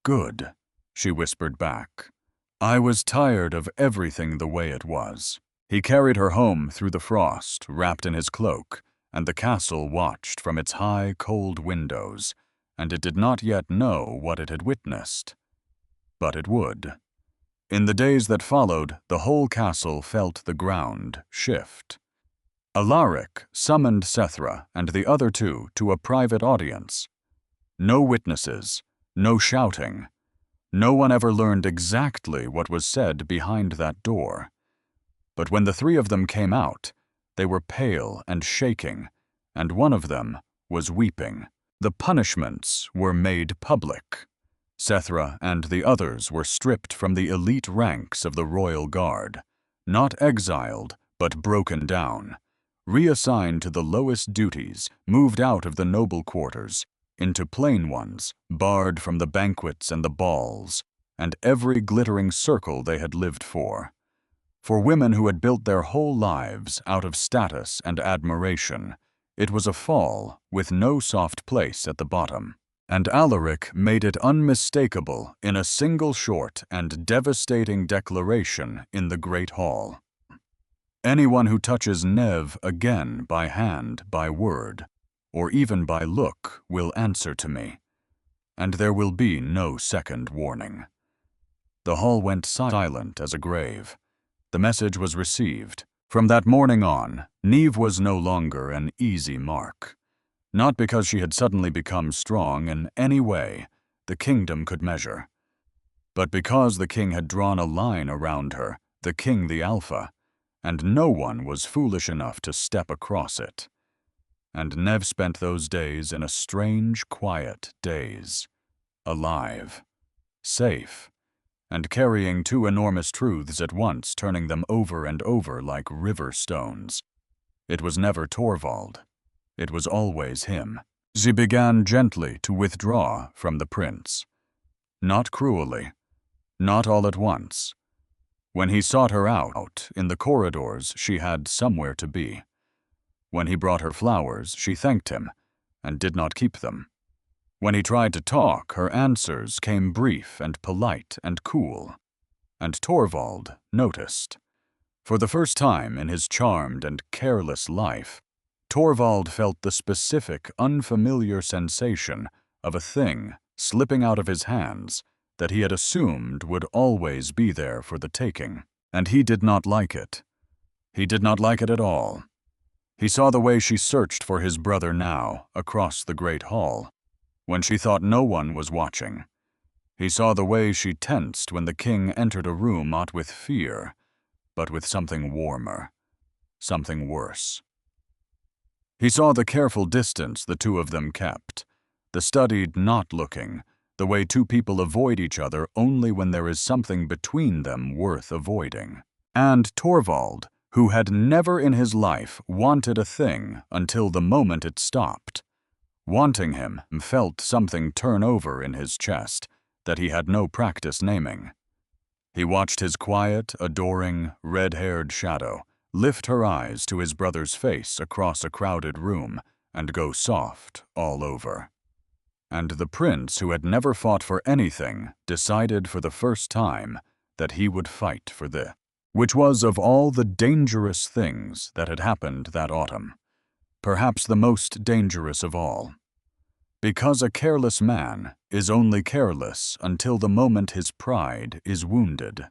"Good," she whispered back. "I was tired of everything the way it was." He carried her home through the frost, wrapped in his cloak, and the castle watched from its high, cold windows, and it did not yet know what it had witnessed. But it would. In the days that followed, the whole castle felt the ground shift. Alaric summoned Sethra and the other 2 to a private audience. No witnesses, no shouting. No one ever learned exactly what was said behind that door. But when the 3 of them came out, they were pale and shaking, and one of them was weeping. The punishments were made public. Sethra and the others were stripped from the elite ranks of the royal guard, not exiled, but broken down, reassigned to the lowest duties, moved out of the noble quarters, into plain ones, barred from the banquets and the balls, and every glittering circle they had lived for. For women who had built their whole lives out of status and admiration, it was a fall with no soft place at the bottom. And Alaric made it unmistakable in a single short and devastating declaration in the Great Hall. "Anyone who touches Nev again by hand, by word, or even by look, will answer to me, and there will be no second warning." The hall went silent as a grave. The message was received. From that morning on, Neve was no longer an easy mark. Not because she had suddenly become strong in any way the kingdom could measure, but because the king had drawn a line around her, the king the Alpha, and no one was foolish enough to step across it. And Nev spent those days in a strange, quiet daze, alive, safe, and carrying 2 enormous truths at once, turning them over and over like river stones. It was never Torvald. It was always him. She began gently to withdraw from the prince. Not cruelly, not all at once. When he sought her out in the corridors, she had somewhere to be. When he brought her flowers, she thanked him, and did not keep them. When he tried to talk, her answers came brief and polite and cool. And Torvald noticed. For the first time in his charmed and careless life, Torvald felt the specific, unfamiliar sensation of a thing slipping out of his hands that he had assumed would always be there for the taking. And he did not like it. He did not like it at all. He saw the way she searched for his brother now, across the great hall, when she thought no one was watching. He saw the way she tensed when the king entered a room not with fear, but with something warmer, something worse. He saw the careful distance the 2 of them kept, the studied not looking, the way 2 people avoid each other only when there is something between them worth avoiding. And Torvald, who had never in his life wanted a thing until the moment it stopped, Wanting him felt something turn over in his chest that he had no practice naming. He watched his quiet, adoring, red-haired shadow lift her eyes to his brother's face across a crowded room and go soft all over. And the prince, who had never fought for anything, decided for the first time that he would fight for this, which was, of all the dangerous things that had happened that autumn, perhaps the most dangerous of all. Because a careless man is only careless until the moment his pride is wounded,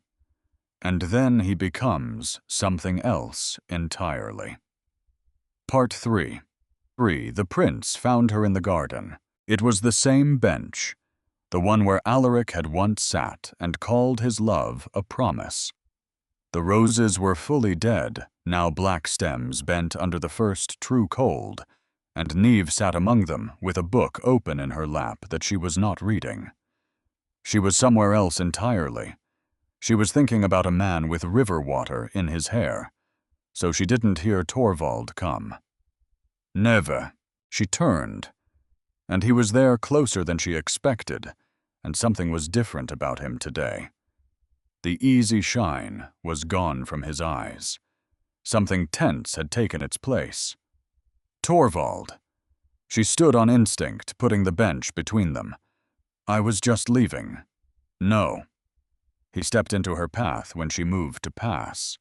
and then he becomes something else entirely. Part 3. The prince found her in the garden. It was the same bench, the one where Alaric had once sat and called his love a promise. The roses were fully dead, now black stems bent under the first true cold, and Niamh sat among them with a book open in her lap that she was not reading. She was somewhere else entirely. She was thinking about a man with river water in his hair, so she didn't hear Torvald come. Never. She turned, and he was there closer than she expected, and something was different about him today. The easy shine was gone from his eyes. Something tense had taken its place. Torvald. She stood on instinct, putting the bench between them. I was just leaving. No. He stepped into her path when she moved to pass.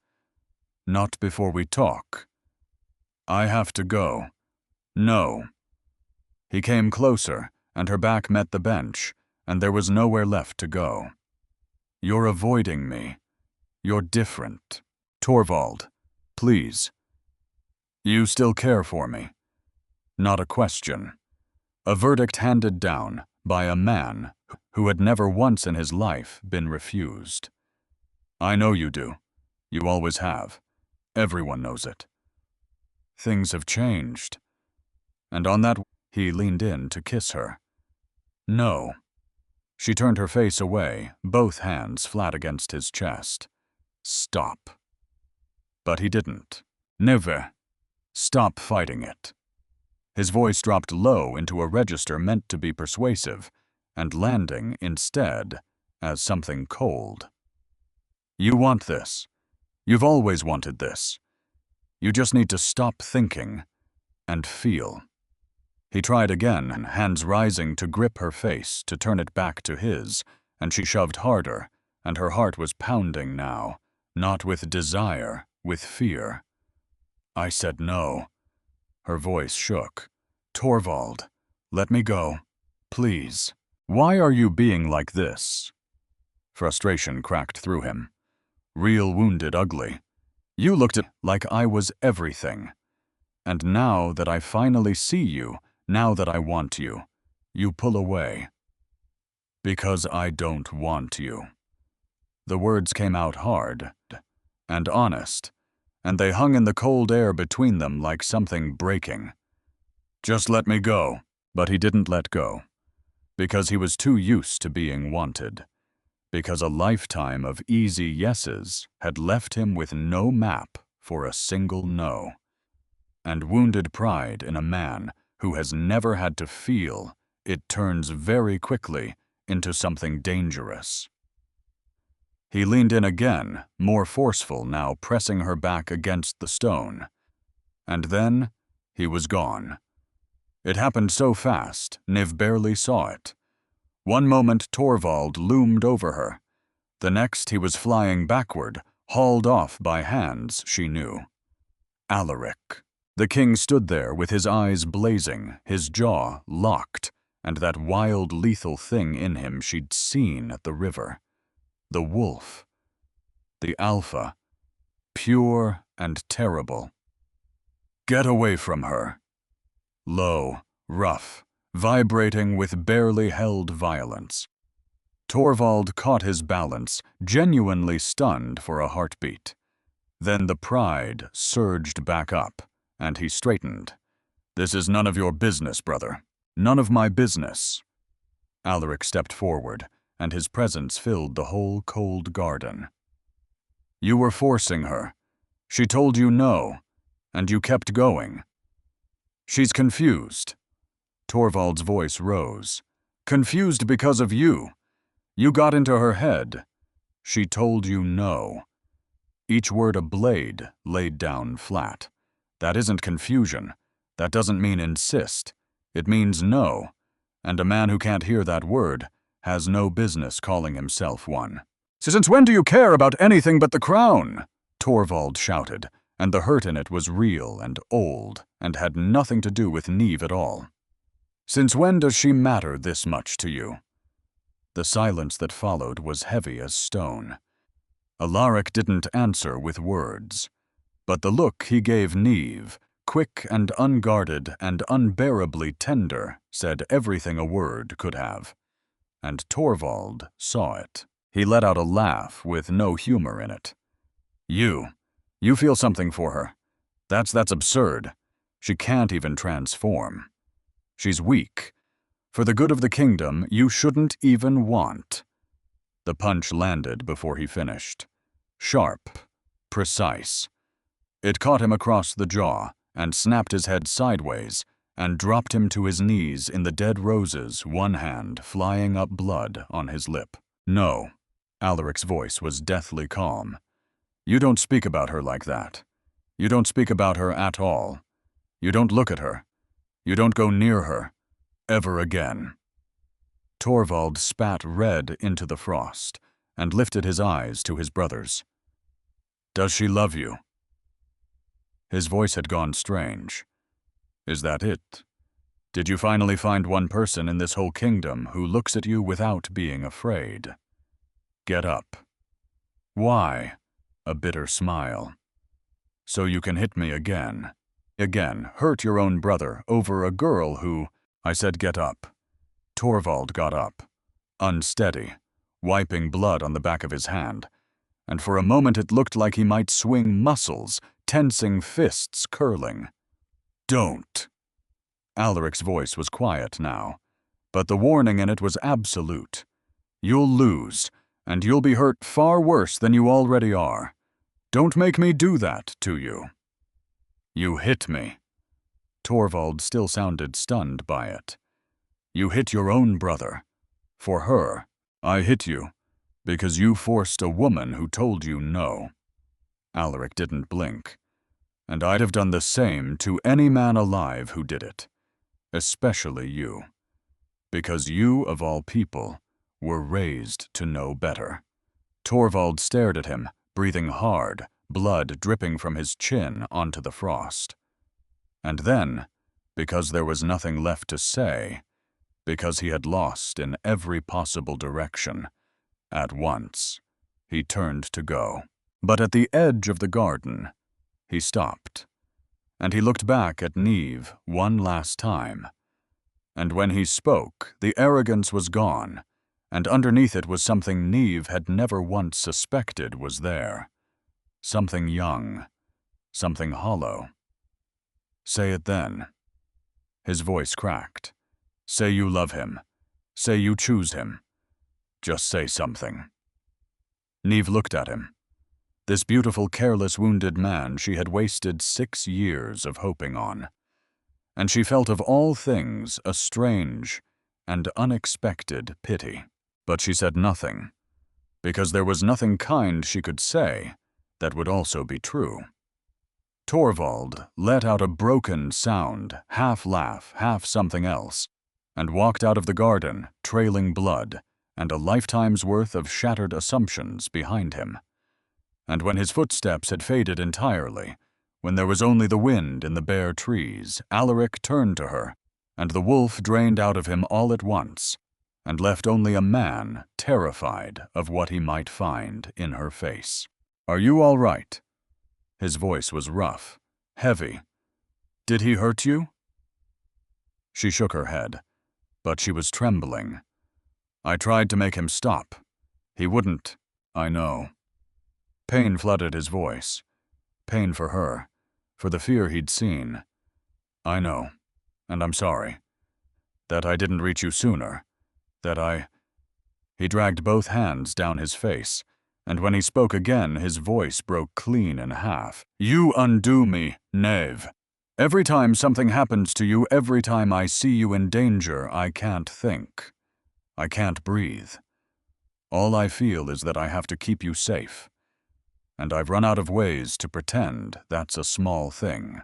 Not before we talk. I have to go. No. He came closer, and her back met the bench, and there was nowhere left to go. You're avoiding me. You're different. Torvald, please. You still care for me. Not a question. A verdict handed down by a man who had never once in his life been refused. I know you do. You always have. Everyone knows it. Things have changed. And on that, he leaned in to kiss her. No. She turned her face away, both hands flat against his chest. Stop. But he didn't. Never. Stop fighting it. His voice dropped low into a register meant to be persuasive, and landing, instead, as something cold. You want this. You've always wanted this. You just need to stop thinking and feel. He tried again, hands rising to grip her face, to turn it back to his, and she shoved harder, and her heart was pounding now, not with desire, with fear. I said no. Her voice shook. Torvald, let me go. Please. Why are you being like this? Frustration cracked through him. Real wounded ugly. You looked at like I was everything. And now that I finally see you, now that I want you, you pull away. Because I don't want you. The words came out hard and honest, and they hung in the cold air between them like something breaking. Just let me go. But he didn't let go. Because he was too used to being wanted. Because a lifetime of easy yeses had left him with no map for a single no. And wounded pride in a man who has never had to feel, it turns very quickly into something dangerous. He leaned in again, more forceful now, pressing her back against the stone. And then he was gone. It happened so fast, Niamh barely saw it. One moment Torvald loomed over her. The next he was flying backward, hauled off by hands she knew. Alaric. The king stood there with his eyes blazing, his jaw locked, and that wild, lethal thing in him she'd seen at the river. The wolf. The alpha. Pure and terrible. Get away from her. Low, rough, vibrating with barely held violence. Torvald caught his balance, genuinely stunned for a heartbeat. Then the pride surged back up, and he straightened. This is none of your business, brother. None of my business. Alaric stepped forward, and his presence filled the whole cold garden. You were forcing her. She told you no, and you kept going. She's confused. Torvald's voice rose. Confused because of you. You got into her head. She told you no. Each word a blade laid down flat. That isn't confusion. That doesn't mean insist. It means no. And a man who can't hear that word has no business calling himself one. Since when do you care about anything but the crown? Torvald shouted, and the hurt in it was real and old and had nothing to do with Neve at all. Since when does she matter this much to you? The silence that followed was heavy as stone. Alaric didn't answer with words, but the look he gave Neve, quick and unguarded and unbearably tender, said everything a word could have. And Torvald saw it. He let out a laugh with no humor in it. You feel something for her. That's absurd. She can't even transform. She's weak. For the good of the kingdom, you shouldn't even want. The punch landed before he finished. Sharp, precise. It caught him across the jaw and snapped his head sideways and dropped him to his knees in the dead roses, one hand flying up blood on his lip. No, Alaric's voice was deathly calm. You don't speak about her like that. You don't speak about her at all. You don't look at her. You don't go near her. Ever again. Torvald spat red into the frost and lifted his eyes to his brother's. Does she love you? His voice had gone strange. Is that it? Did you finally find one person in this whole kingdom who looks at you without being afraid? Get up. Why? A bitter smile. So you can hit me again. Again, hurt your own brother over a girl who... I said get up. Torvald got up, unsteady, wiping blood on the back of his hand, and for a moment it looked like he might swing muscles, tensing fists curling. Don't. Alaric's voice was quiet now, but the warning in it was absolute. You'll lose, and you'll be hurt far worse than you already are. Don't make me do that to you. You hit me. Torvald still sounded stunned by it. You hit your own brother. For her, I hit you, because you forced a woman who told you no. Alaric didn't blink. And I'd have done the same to any man alive who did it. Especially you. Because you, of all people, were raised to know better. Torvald stared at him, breathing hard, blood dripping from his chin onto the frost. And then, because there was nothing left to say, because he had lost in every possible direction, at once, he turned to go. But at the edge of the garden, he stopped, and he looked back at Neve one last time. And when he spoke, the arrogance was gone, and underneath it was something Neve had never once suspected was there. Something young, something hollow. Say it then. His voice cracked. Say you love him. Say you choose him. Just say something. Neve looked at him. This beautiful, careless, wounded man she had wasted 6 years of hoping on. And she felt of all things a strange and unexpected pity. But she said nothing, because there was nothing kind she could say that would also be true. Torvald let out a broken sound, half laugh, half something else, and walked out of the garden, trailing blood, and a lifetime's worth of shattered assumptions behind him. And when his footsteps had faded entirely, when there was only the wind in the bare trees, Alaric turned to her, and the wolf drained out of him all at once, and left only a man terrified of what he might find in her face. Are you all right? His voice was rough, heavy. Did he hurt you? She shook her head, but she was trembling. I tried to make him stop. He wouldn't. I know. Pain flooded his voice. Pain for her, for the fear he'd seen. I know, and I'm sorry. That I didn't reach you sooner. That I... He dragged both hands down his face, and when he spoke again, his voice broke clean in half. You undo me, knave. Every time something happens to you, every time I see you in danger, I can't think. I can't breathe. All I feel is that I have to keep you safe. And I've run out of ways to pretend that's a small thing."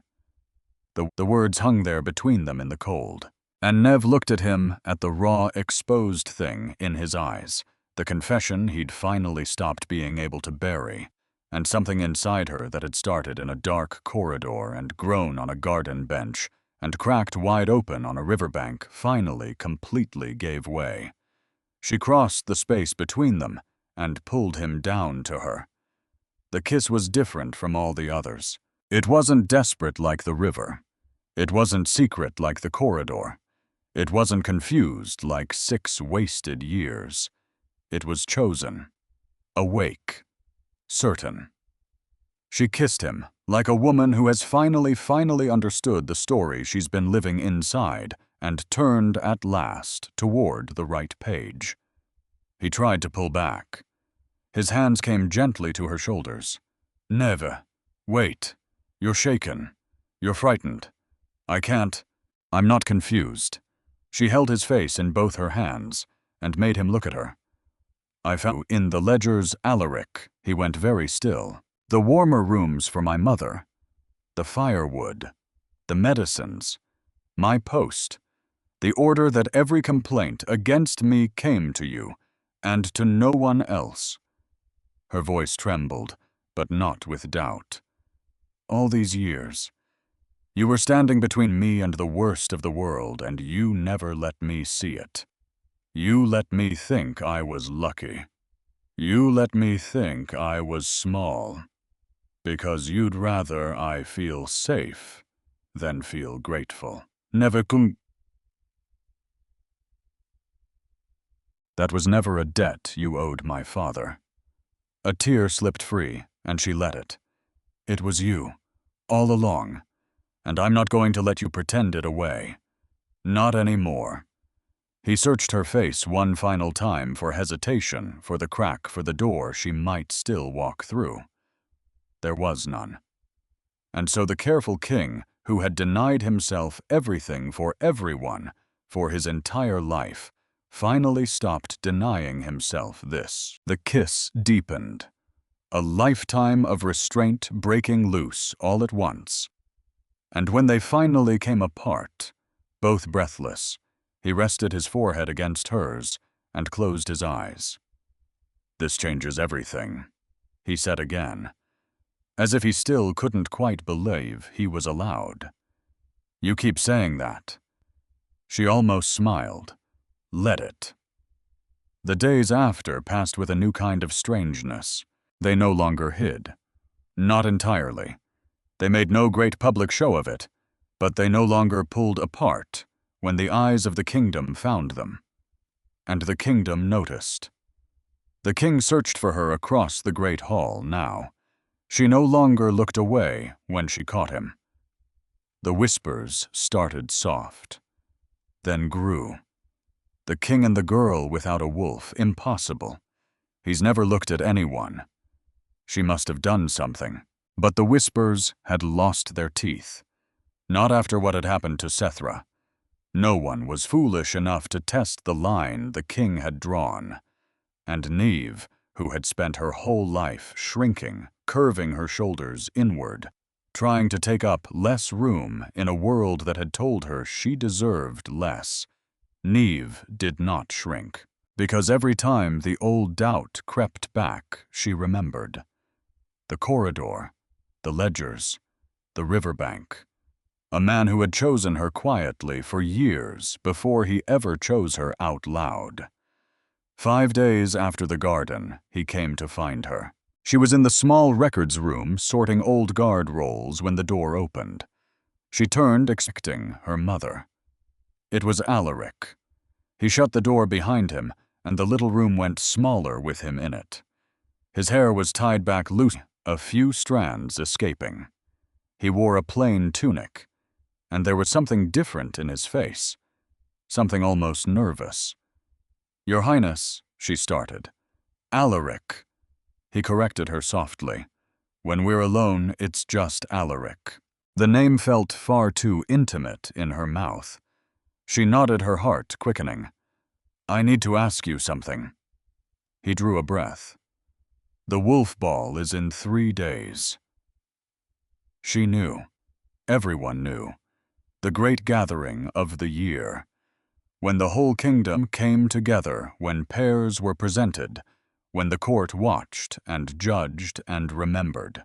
The words hung there between them in the cold. And Nev looked at him, at the raw, exposed thing in his eyes, the confession he'd finally stopped being able to bury, and something inside her that had started in a dark corridor and grown on a garden bench and cracked wide open on a riverbank finally completely gave way. She crossed the space between them and pulled him down to her. The kiss was different from all the others. It wasn't desperate like the river. It wasn't secret like the corridor. It wasn't confused like 6 wasted years. It was chosen. Awake. Certain. She kissed him, like a woman who has finally understood the story she's been living inside and turned at last toward the right page. He tried to pull back. His hands came gently to her shoulders. "Never. Wait. You're shaken. You're frightened. I can't. I'm not confused." She held his face in both her hands and made him look at her. "I found you in the ledger's Alaric." He went very still. "The warmer rooms for my mother. The firewood. The medicines. My post. The order that every complaint against me came to you, and to no one else." Her voice trembled, but not with doubt. "All these years. You were standing between me and the worst of the world, and you never let me see it. You let me think I was lucky. You let me think I was small. Because you'd rather I feel safe than feel grateful. Never kun. That was never a debt you owed my father." A tear slipped free, and she let it. "It was you, all along. And I'm not going to let you pretend it away. Not anymore." He searched her face one final time for hesitation, for the crack for the door she might still walk through. There was none. And so the careful king, who had denied himself everything for everyone for his entire life, finally stopped denying himself this. The kiss deepened. A lifetime of restraint breaking loose all at once. And when they finally came apart, both breathless, he rested his forehead against hers and closed his eyes. "This changes everything," he said again, as if he still couldn't quite believe he was allowed. "You keep saying that." She almost smiled. Let it. The days after passed with a new kind of strangeness. They no longer hid. Not entirely. They made no great public show of it, but they no longer pulled apart when the eyes of the kingdom found them. And the kingdom noticed. The king searched for her across the great hall now. She no longer looked away when she caught him. The whispers started soft, then grew. The king and the girl without a wolf, impossible. He's never looked at anyone. She must have done something. But the whispers had lost their teeth. Not after what had happened to Sethra. No one was foolish enough to test the line the king had drawn. And Neve, who had spent her whole life shrinking, curving her shoulders inward, trying to take up less room in a world that had told her she deserved less, Neve did not shrink, because every time the old doubt crept back, she remembered. The corridor, the ledgers, the riverbank. A man who had chosen her quietly for years before he ever chose her out loud. 5 days after the garden, he came to find her. She was in the small records room sorting old guard rolls when the door opened. She turned, expecting her mother. It was Alaric. He shut the door behind him, and the little room went smaller with him in it. His hair was tied back loose, a few strands escaping. He wore a plain tunic, and there was something different in his face, something almost nervous. "Your Highness," she started. "Alaric." He corrected her softly. "When we're alone, it's just Alaric." The name felt far too intimate in her mouth. She nodded, her heart quickening. "I need to ask you something." He drew a breath. "The wolf ball is in 3 days." She knew. Everyone knew. The great gathering of the year. When the whole kingdom came together, when pairs were presented, when the court watched and judged and remembered.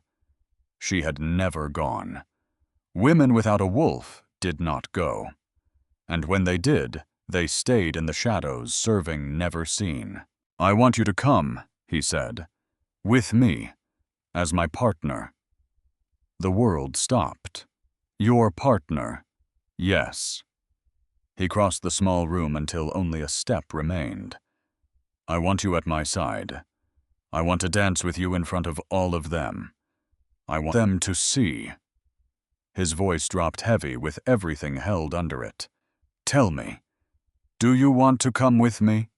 She had never gone. Women without a wolf did not go. And when they did, they stayed in the shadows, serving never seen. "I want you to come," he said, "with me, as my partner." The world stopped. "Your partner?" "Yes." He crossed the small room until only a step remained. "I want you at my side. I want to dance with you in front of all of them. I want them to see." His voice dropped heavy with everything held under it. "Tell me, do you want to come with me?"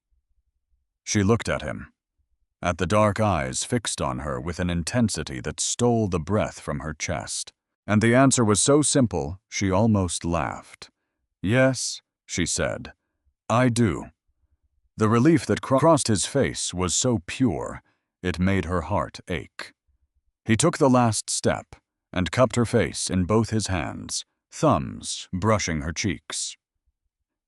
She looked at him, at the dark eyes fixed on her with an intensity that stole the breath from her chest. And the answer was so simple, she almost laughed. "Yes," she said, "I do." The relief that crossed his face was so pure, it made her heart ache. He took the last step and cupped her face in both his hands, thumbs brushing her cheeks.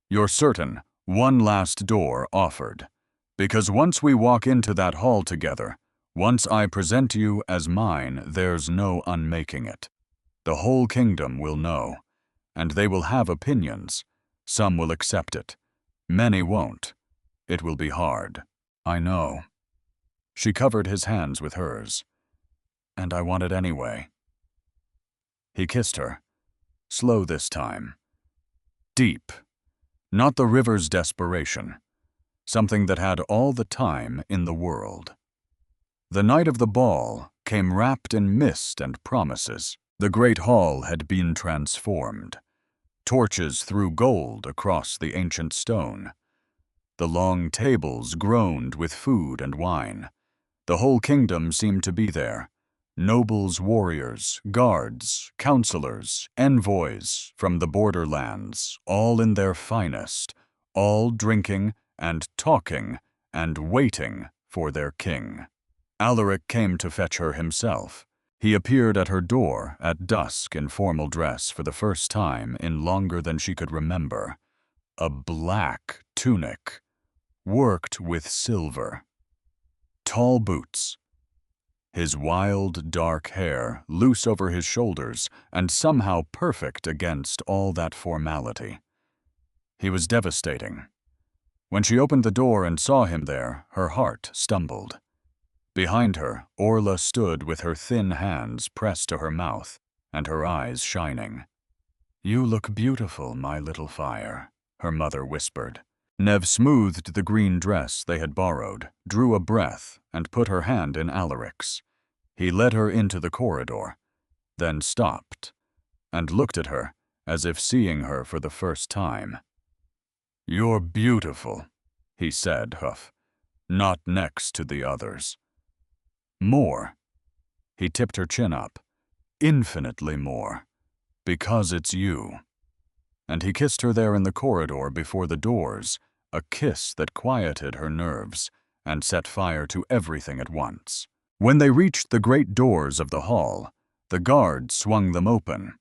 "You're certain one last door offered, because once we walk into that hall together, once I present you as mine, there's no unmaking it. The whole kingdom will know, and they will have opinions. Some will accept it. Many won't. It will be hard. I know." She covered his hands with hers. "And I want it anyway." He kissed her, slow this time. Deep. Not the river's desperation. Something that had all the time in the world. The night of the ball came wrapped in mist and promises. The great hall had been transformed. Torches threw gold across the ancient stone. The long tables groaned with food and wine. The whole kingdom seemed to be there. Nobles, warriors, guards, counselors, envoys from the borderlands, all in their finest, all drinking and talking and waiting for their king. Alaric came to fetch her himself. He appeared at her door at dusk in formal dress for the first time in longer than she could remember. A black tunic, worked with silver. Tall boots. His wild, dark hair loose over his shoulders and somehow perfect against all that formality. He was devastating. When she opened the door and saw him there, her heart stumbled. Behind her, Orla stood with her thin hands pressed to her mouth and her eyes shining. "You look beautiful, my little fire," her mother whispered. Nev smoothed the green dress they had borrowed, drew a breath, and put her hand in Alaric's. He led her into the corridor, then stopped, and looked at her as if seeing her for the first time. "You're beautiful," he said, huff, "not next to the others." "More." He tipped her chin up. "Infinitely more. Because it's you." And he kissed her there in the corridor before the doors, a kiss that quieted her nerves and set fire to everything at once. When they reached the great doors of the hall, the guard swung them open.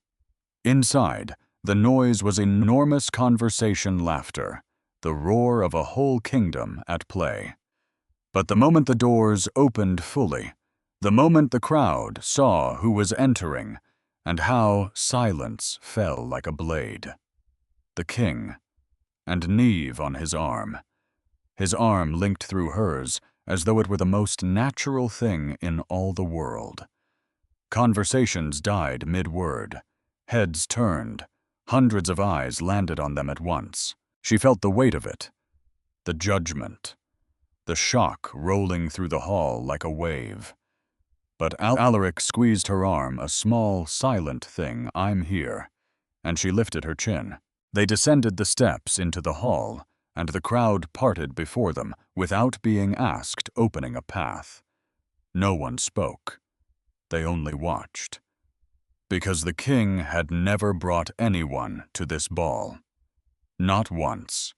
Inside, the noise was enormous conversation laughter, the roar of a whole kingdom at play. But the moment the doors opened fully, the moment the crowd saw who was entering, and how silence fell like a blade. The king, and Neve on his arm linked through hers as though it were the most natural thing in all the world. Conversations died mid-word. Heads turned. Hundreds of eyes landed on them at once. She felt the weight of it, the judgment, the shock rolling through the hall like a wave. But Alaric squeezed her arm, a small, silent thing, "I'm here," and she lifted her chin. They descended the steps into the hall, and the crowd parted before them, without being asked, opening a path. No one spoke. They only watched. Because the king had never brought anyone to this ball. Not once.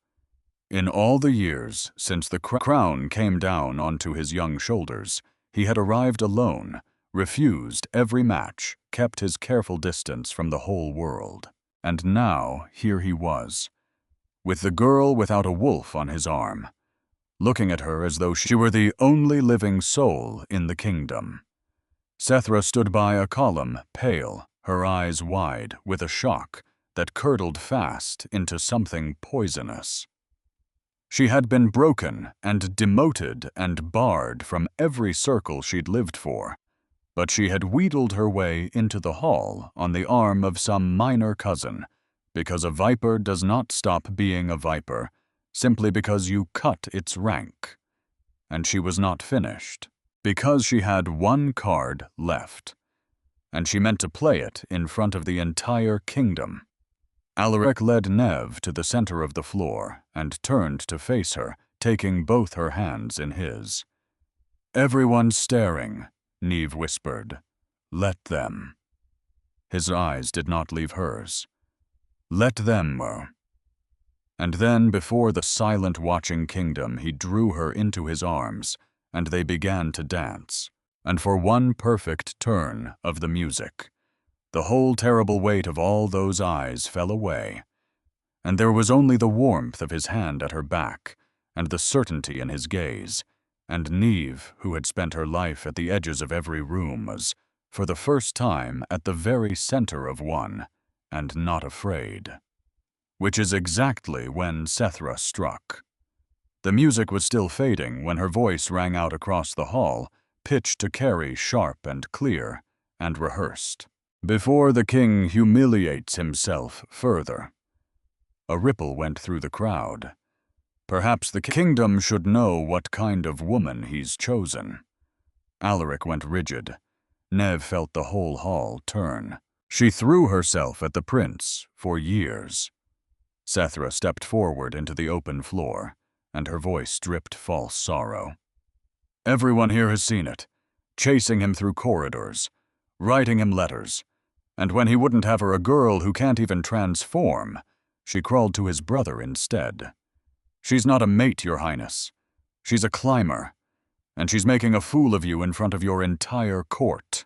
In all the years since the crown came down onto his young shoulders, he had arrived alone, refused every match, kept his careful distance from the whole world. And now here he was, with the girl without a wolf on his arm, looking at her as though she were the only living soul in the kingdom. Sethra stood by a column, pale, her eyes wide, with a shock that curdled fast into something poisonous. She had been broken and demoted and barred from every circle she'd lived for, but she had wheedled her way into the hall on the arm of some minor cousin, because a viper does not stop being a viper simply because you cut its rank. And she was not finished, because she had one card left, and she meant to play it in front of the entire kingdom. Alaric led Neve to the center of the floor and turned to face her, taking both her hands in his. "Everyone's staring," Neve whispered. "Let them." His eyes did not leave hers. "Let them." And then, before the silent watching kingdom, he drew her into his arms, and they began to dance. And for one perfect turn of the music, the whole terrible weight of all those eyes fell away, and there was only the warmth of his hand at her back, and the certainty in his gaze, and Neve, who had spent her life at the edges of every room, was, for the first time, at the very center of one, and not afraid. Which is exactly when Sethra struck. The music was still fading when her voice rang out across the hall, pitched to carry sharp and clear, and rehearsed. "Before the king humiliates himself further." A ripple went through the crowd. Perhaps the kingdom should know what kind of woman he's chosen. Alaric went rigid. Neve felt the whole hall turn. She threw herself at the prince for years. Sethra stepped forward into the open floor, and her voice dripped false sorrow. "Everyone here has seen it, chasing him through corridors, writing him letters, and when he wouldn't have her a girl who can't even transform, she crawled to his brother instead. She's not a mate, Your Highness. She's a climber, and she's making a fool of you in front of your entire court."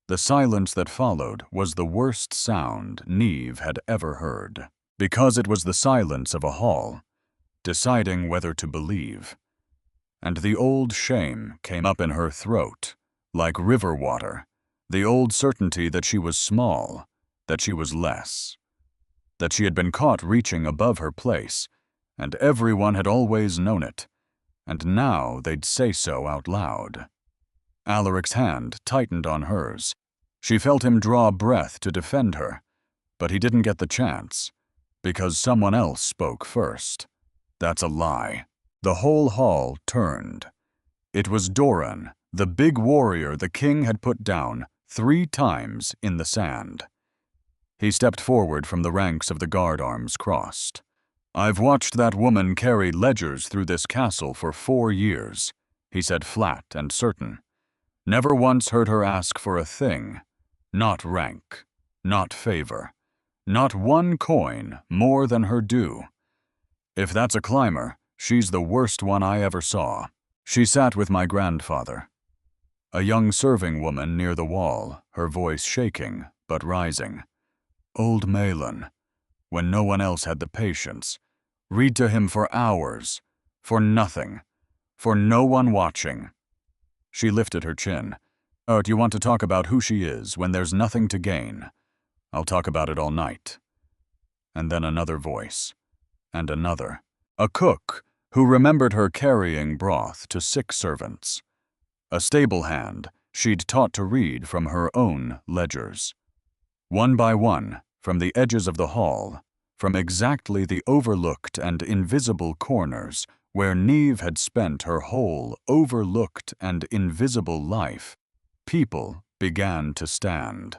The silence that followed was the worst sound Neve had ever heard, because it was the silence of a hall, deciding whether to believe. And the old shame came up in her throat, like river water, the old certainty that she was small, that she was less, that she had been caught reaching above her place, and everyone had always known it, and now they'd say so out loud. Alaric's hand tightened on hers. She felt him draw breath to defend her, but he didn't get the chance, because someone else spoke first. "That's a lie." The whole hall turned. It was Doran, the big warrior the king had put down 3 times in the sand. He stepped forward from the ranks of the guard, arms crossed. "I've watched that woman carry ledgers through this castle for 4 years, he said, flat and certain. Never once heard her ask for a thing. Not rank, not favor, not one coin more than her due. If that's a climber, she's the worst one I ever saw. She sat with my grandfather." A young serving woman near the wall, her voice shaking but rising. "Old Malin, when no one else had the patience, read to him for hours, for nothing, for no one watching." She lifted her chin. "Oh, do you want to talk about who she is when there's nothing to gain? I'll talk about it all night." And then another voice, and another. A cook who remembered her carrying broth to sick servants. A stable hand she'd taught to read from her own ledgers. One by one, from the edges of the hall, from exactly the overlooked and invisible corners where Neve had spent her whole overlooked and invisible life, people began to stand.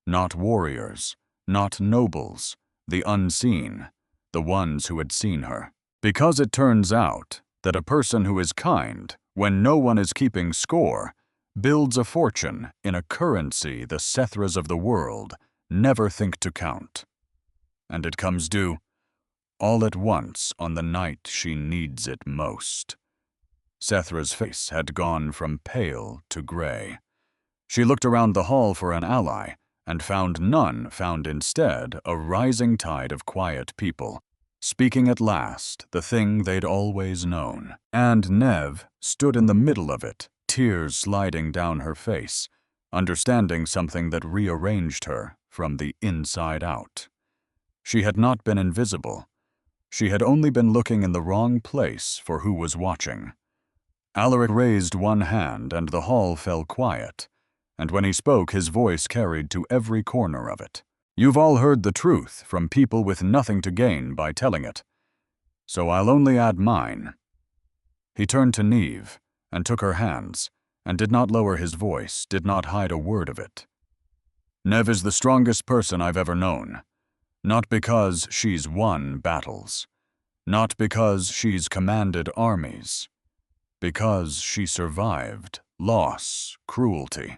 Not warriors, not nobles, the unseen, the ones who had seen her. Because it turns out that a person who is kind, when no one is keeping score, builds a fortune in a currency the Sethras of the world never think to count. And it comes due all at once on the night she needs it most. Sethra's face had gone from pale to gray. She looked around the hall for an ally, and found none, found instead a rising tide of quiet people, speaking at last the thing they'd always known. And Nev stood in the middle of it, tears sliding down her face, understanding something that rearranged her from the inside out. She had not been invisible. She had only been looking in the wrong place for who was watching. Alaric raised one hand and the hall fell quiet, and when he spoke his voice carried to every corner of it. You've all heard the truth from people with nothing to gain by telling it, so I'll only add mine. He turned to Neve and took her hands, and did not lower his voice, did not hide a word of it. Nev is the strongest person I've ever known. Not because she's won battles, not because she's commanded armies, because she survived loss, cruelty,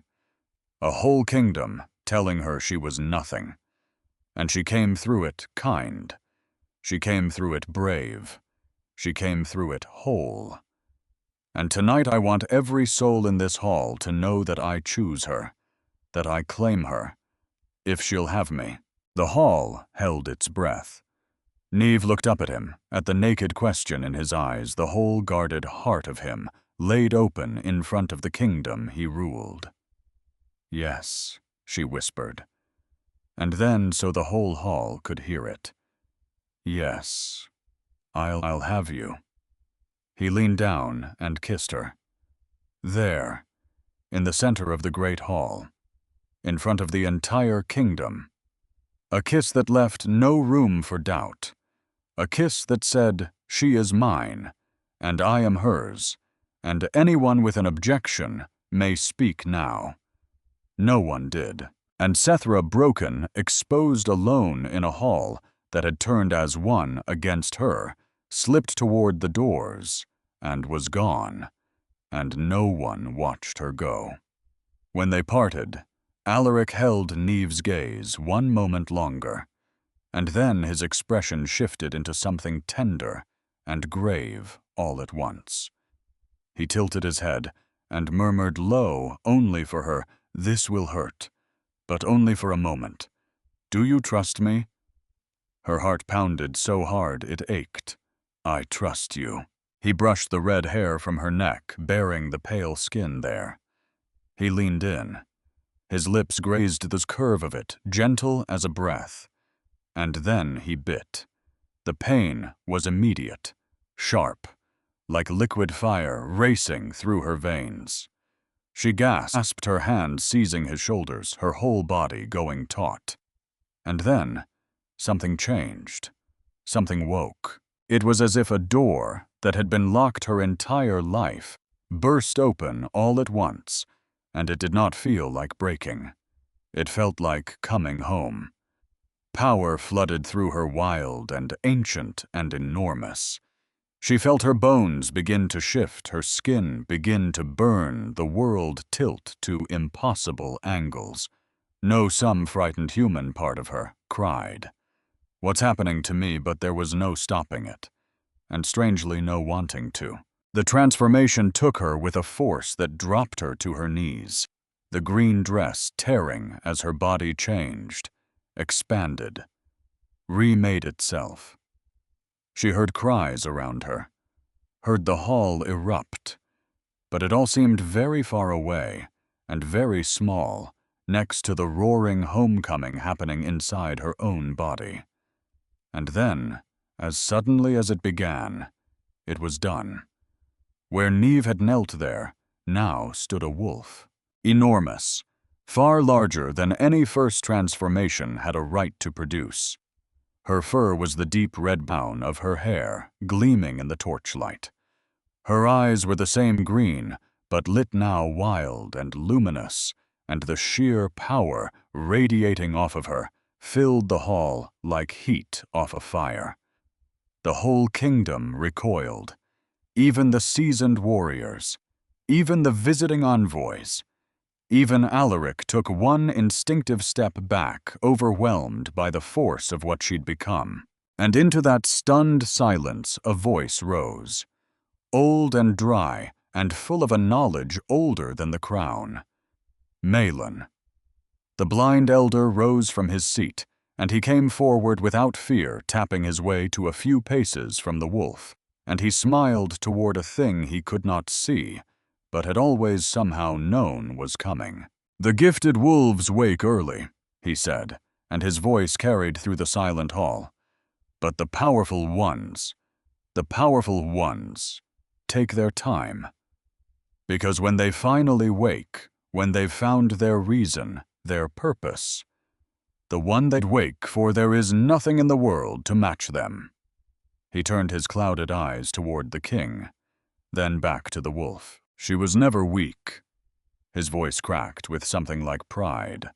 a whole kingdom telling her she was nothing. And she came through it kind. She came through it brave. She came through it whole. And tonight I want every soul in this hall to know that I choose her, that I claim her, if she'll have me. The hall held its breath. Neve looked up at him, at the naked question in his eyes, the whole guarded heart of him, laid open in front of the kingdom he ruled. Yes, she whispered. And then, so the whole hall could hear it. Yes, I'll have you. He leaned down and kissed her. There, in the center of the great hall, in front of the entire kingdom. A kiss that left no room for doubt. A kiss that said, she is mine, and I am hers, and anyone with an objection may speak now. No one did. And Sethra, broken, exposed alone in a hall that had turned as one against her, slipped toward the doors, and was gone, and no one watched her go. When they parted, Alaric held Neve's gaze one moment longer, and then his expression shifted into something tender and grave all at once. He tilted his head and murmured low, only for her, "This will hurt, but only for a moment. Do you trust me?" Her heart pounded so hard it ached. "I trust you." He brushed the red hair from her neck, baring the pale skin there. He leaned in. His lips grazed the curve of it, gentle as a breath. And then he bit. The pain was immediate, sharp, like liquid fire racing through her veins. She gasped, her hand seizing his shoulders, her whole body going taut. And then, something changed. Something woke. It was as if a door that had been locked her entire life burst open all at once, and it did not feel like breaking. It felt like coming home. Power flooded through her, wild and ancient and enormous. She felt her bones begin to shift, her skin begin to burn, the world tilt to impossible angles. No, some frightened human part of her cried. What's happening to me? But there was no stopping it, and strangely no wanting to. The transformation took her with a force that dropped her to her knees, the green dress tearing as her body changed, expanded, remade itself. She heard cries around her, heard the hall erupt, but it all seemed very far away and very small next to the roaring homecoming happening inside her own body. And then, as suddenly as it began, it was done. Where Neve had knelt there, now stood a wolf. Enormous, far larger than any first transformation had a right to produce. Her fur was the deep red brown of her hair, gleaming in the torchlight. Her eyes were the same green, but lit now wild and luminous, and the sheer power radiating off of her filled the hall like heat off a fire. The whole kingdom recoiled. Even the seasoned warriors, even the visiting envoys, Even Alaric took one instinctive step back, overwhelmed by the force of what she'd become. And into that stunned silence a voice rose, old and dry, and full of a knowledge older than the crown. Malin. The blind elder rose from his seat, and he came forward without fear, tapping his way to a few paces from the wolf, and he smiled toward a thing he could not see, but had always somehow known was coming. "The gifted wolves wake early," he said, and his voice carried through the silent hall. "But the powerful ones, take their time. Because when they finally wake, when they've found their reason, their purpose, the one they'd wake for, there is nothing in the world to match them." He turned his clouded eyes toward the king, then back to the wolf. "She was never weak." His voice cracked with something like pride.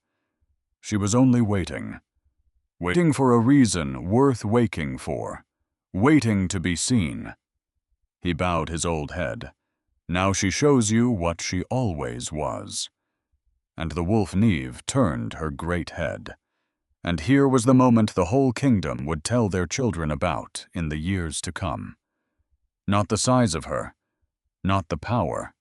"She was only waiting. Waiting for a reason worth waking for. Waiting to be seen." He bowed his old head. "Now she shows you what she always was." And the wolf Neve turned her great head. And here was the moment the whole kingdom would tell their children about in the years to come. Not the size of her, not the power.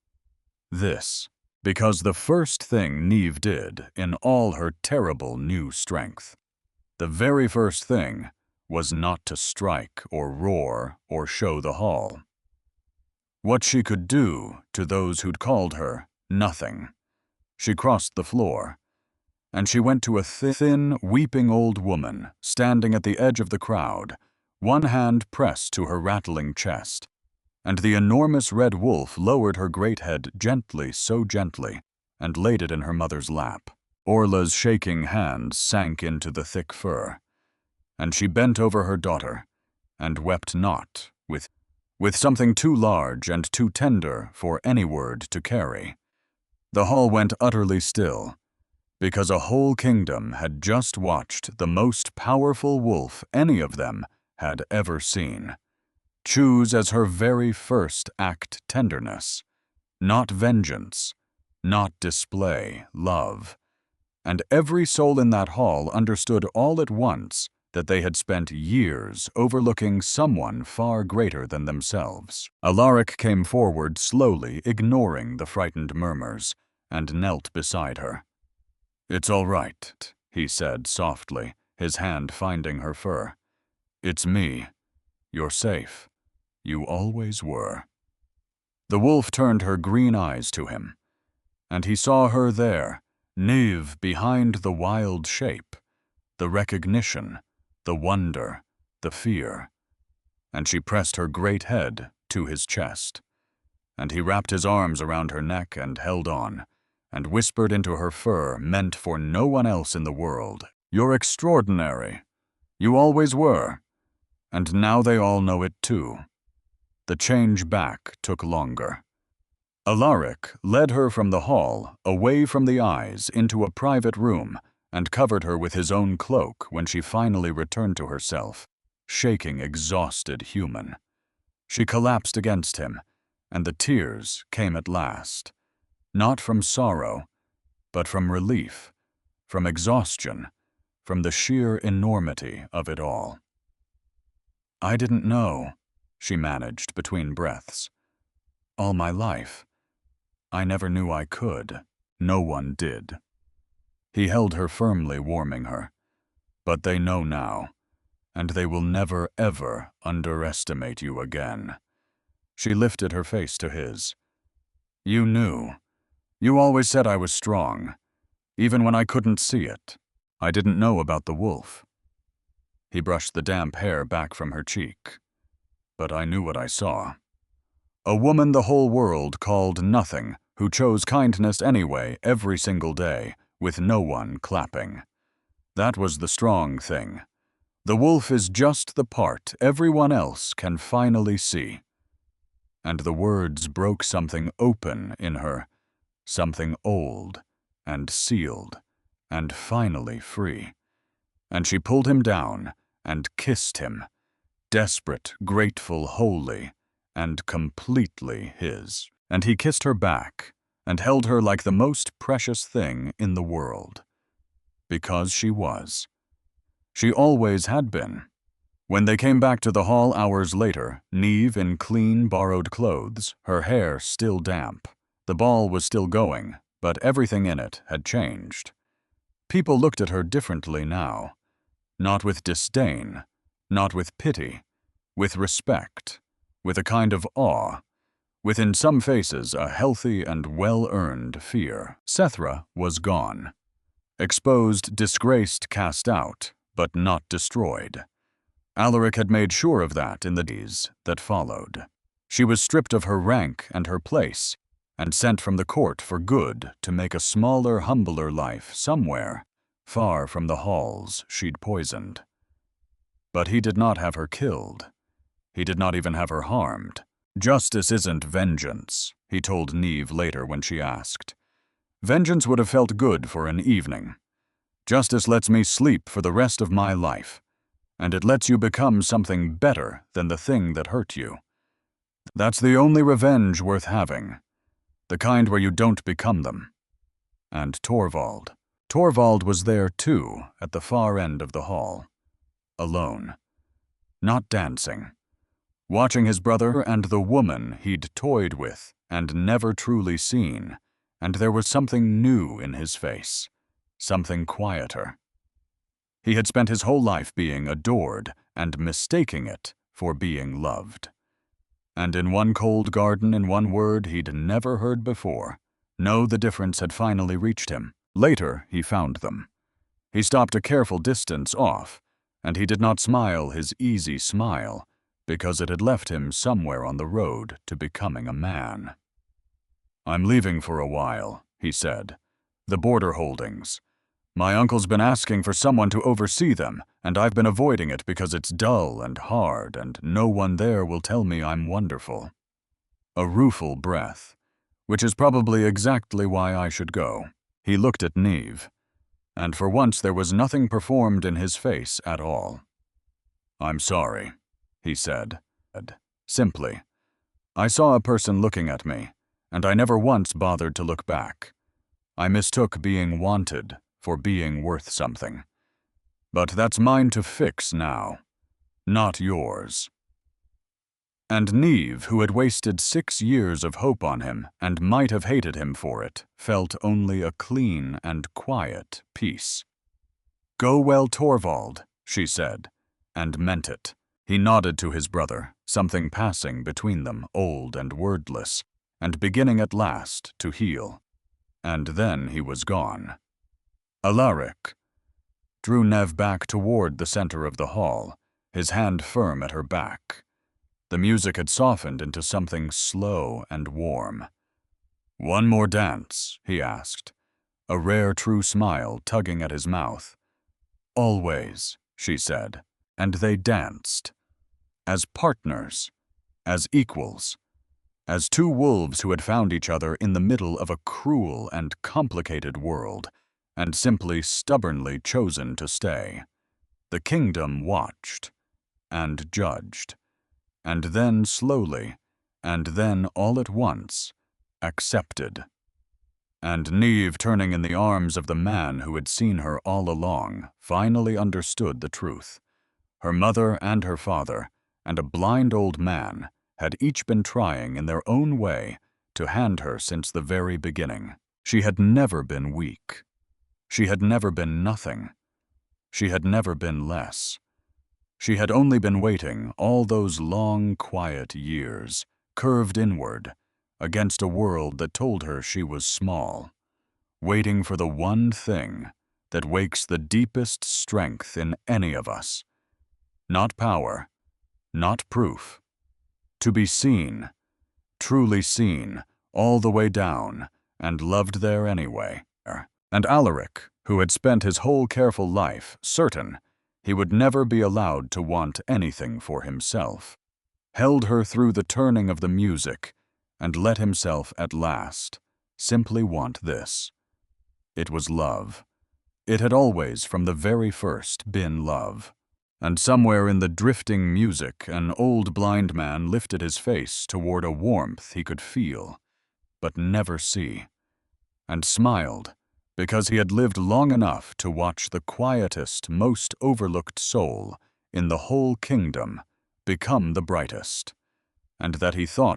This, because the first thing Neve did in all her terrible new strength, the very first thing, was not to strike or roar or show the hall. What she could do to those who'd called her nothing. She crossed the floor, and she went to a thin, weeping old woman standing at the edge of the crowd, one hand pressed to her rattling chest, and the enormous red wolf lowered her great head gently, so gently, and laid it in her mother's lap. Orla's shaking hands sank into the thick fur, and she bent over her daughter, and wept not, with something too large and too tender for any word to carry. The hall went utterly still, because a whole kingdom had just watched the most powerful wolf any of them had ever seen choose as her very first act tenderness, not vengeance, not display love. And every soul in that hall understood all at once that they had spent years overlooking someone far greater than themselves. Alaric came forward slowly, ignoring the frightened murmurs, and knelt beside her. "It's all right," he said softly, his hand finding her fur. "It's me. You're safe. You always were." The wolf turned her green eyes to him, and he saw her there, Neve behind the wild shape, the recognition, the wonder, the fear. And she pressed her great head to his chest, and he wrapped his arms around her neck and held on, and whispered into her fur, meant for no one else in the world, "You're extraordinary. You always were. And now they all know it too." The change back took longer. Alaric led her from the hall, away from the eyes, into a private room, and covered her with his own cloak when she finally returned to herself, shaking, exhausted human. She collapsed against him, and the tears came at last. Not from sorrow, but from relief, from exhaustion, from the sheer enormity of it all. "I didn't know," she managed between breaths. "All my life. I never knew I could. No one did." He held her firmly, warming her. "But they know now, and they will never, ever underestimate you again." She lifted her face to his. "You knew. You always said I was strong, even when I couldn't see it. I didn't know about the wolf." He brushed the damp hair back from her cheek. "But I knew what I saw. A woman the whole world called nothing, who chose kindness anyway every single day, with no one clapping. That was the strong thing. The wolf is just the part everyone else can finally see." And the words broke something open in her, something old and sealed and finally free. And she pulled him down and kissed him, desperate, grateful, wholly, and completely his. And he kissed her back, and held her like the most precious thing in the world. Because she was. She always had been. When they came back to the hall hours later, Niamh in clean, borrowed clothes, her hair still damp. The ball was still going, but everything in it had changed. People looked at her differently now. Not with disdain, not with pity, with respect, with a kind of awe, with in some faces a healthy and well-earned fear. Sethra was gone. Exposed, disgraced, cast out, but not destroyed. Alaric had made sure of that in the days that followed. She was stripped of her rank and her place, and sent from the court for good to make a smaller, humbler life somewhere, far from the halls she'd poisoned. But he did not have her killed. He did not even have her harmed. Justice isn't vengeance, he told Niamh later when she asked. Vengeance would have felt good for an evening. Justice lets me sleep for the rest of my life, and it lets you become something better than the thing that hurt you. That's the only revenge worth having, the kind where you don't become them. And Torvald. Torvald was there too, at the far end of the hall. Alone. Not dancing. Watching his brother and the woman he'd toyed with and never truly seen, and there was something new in his face, something quieter. He had spent his whole life being adored and mistaking it for being loved. And in one cold garden, in one word he'd never heard before, no, the difference had finally reached him. Later he found them. He stopped a careful distance off, and he did not smile his easy smile, because it had left him somewhere on the road to becoming a man. "I'm leaving for a while," he said. "The border holdings. My uncle's been asking for someone to oversee them, and I've been avoiding it because it's dull and hard, and no one there will tell me I'm wonderful." A rueful breath, which is probably exactly why I should go. He looked at Niamh, and for once there was nothing performed in his face at all. "I'm sorry," he said, simply. "I saw a person looking at me, and I never once bothered to look back. I mistook being wanted for being worth something. But that's mine to fix now, not yours." And Niamh, who had wasted 6 years of hope on him and might have hated him for it, felt only a clean and quiet peace. "Go well, Torvald," she said, and meant it. He nodded to his brother, something passing between them, old and wordless, and beginning at last to heal. And then he was gone. Alaric drew Niamh back toward the center of the hall, his hand firm at her back. The music had softened into something slow and warm. "One more dance?" he asked, a rare true smile tugging at his mouth. "Always," she said, and they danced. As partners, as equals, as two wolves who had found each other in the middle of a cruel and complicated world, and simply stubbornly chosen to stay. The kingdom watched, and judged, and then slowly, and then all at once, accepted. And Niamh, turning in the arms of the man who had seen her all along, finally understood the truth. Her mother and her father, and a blind old man, had each been trying in their own way to hand her since the very beginning. She had never been weak. She had never been nothing. She had never been less. She had only been waiting all those long, quiet years, curved inward, against a world that told her she was small, waiting for the one thing that wakes the deepest strength in any of us. Not power, not proof. To be seen, truly seen, all the way down, and loved there anyway. And Alaric, who had spent his whole careful life certain he would never be allowed to want anything for himself, held her through the turning of the music, and let himself at last simply want this. It was love. It had always, from the very first, been love. And somewhere in the drifting music, an old blind man lifted his face toward a warmth he could feel, but never see. and smiled, because he had lived long enough to watch the quietest, most overlooked soul in the whole kingdom become the brightest, and that he thought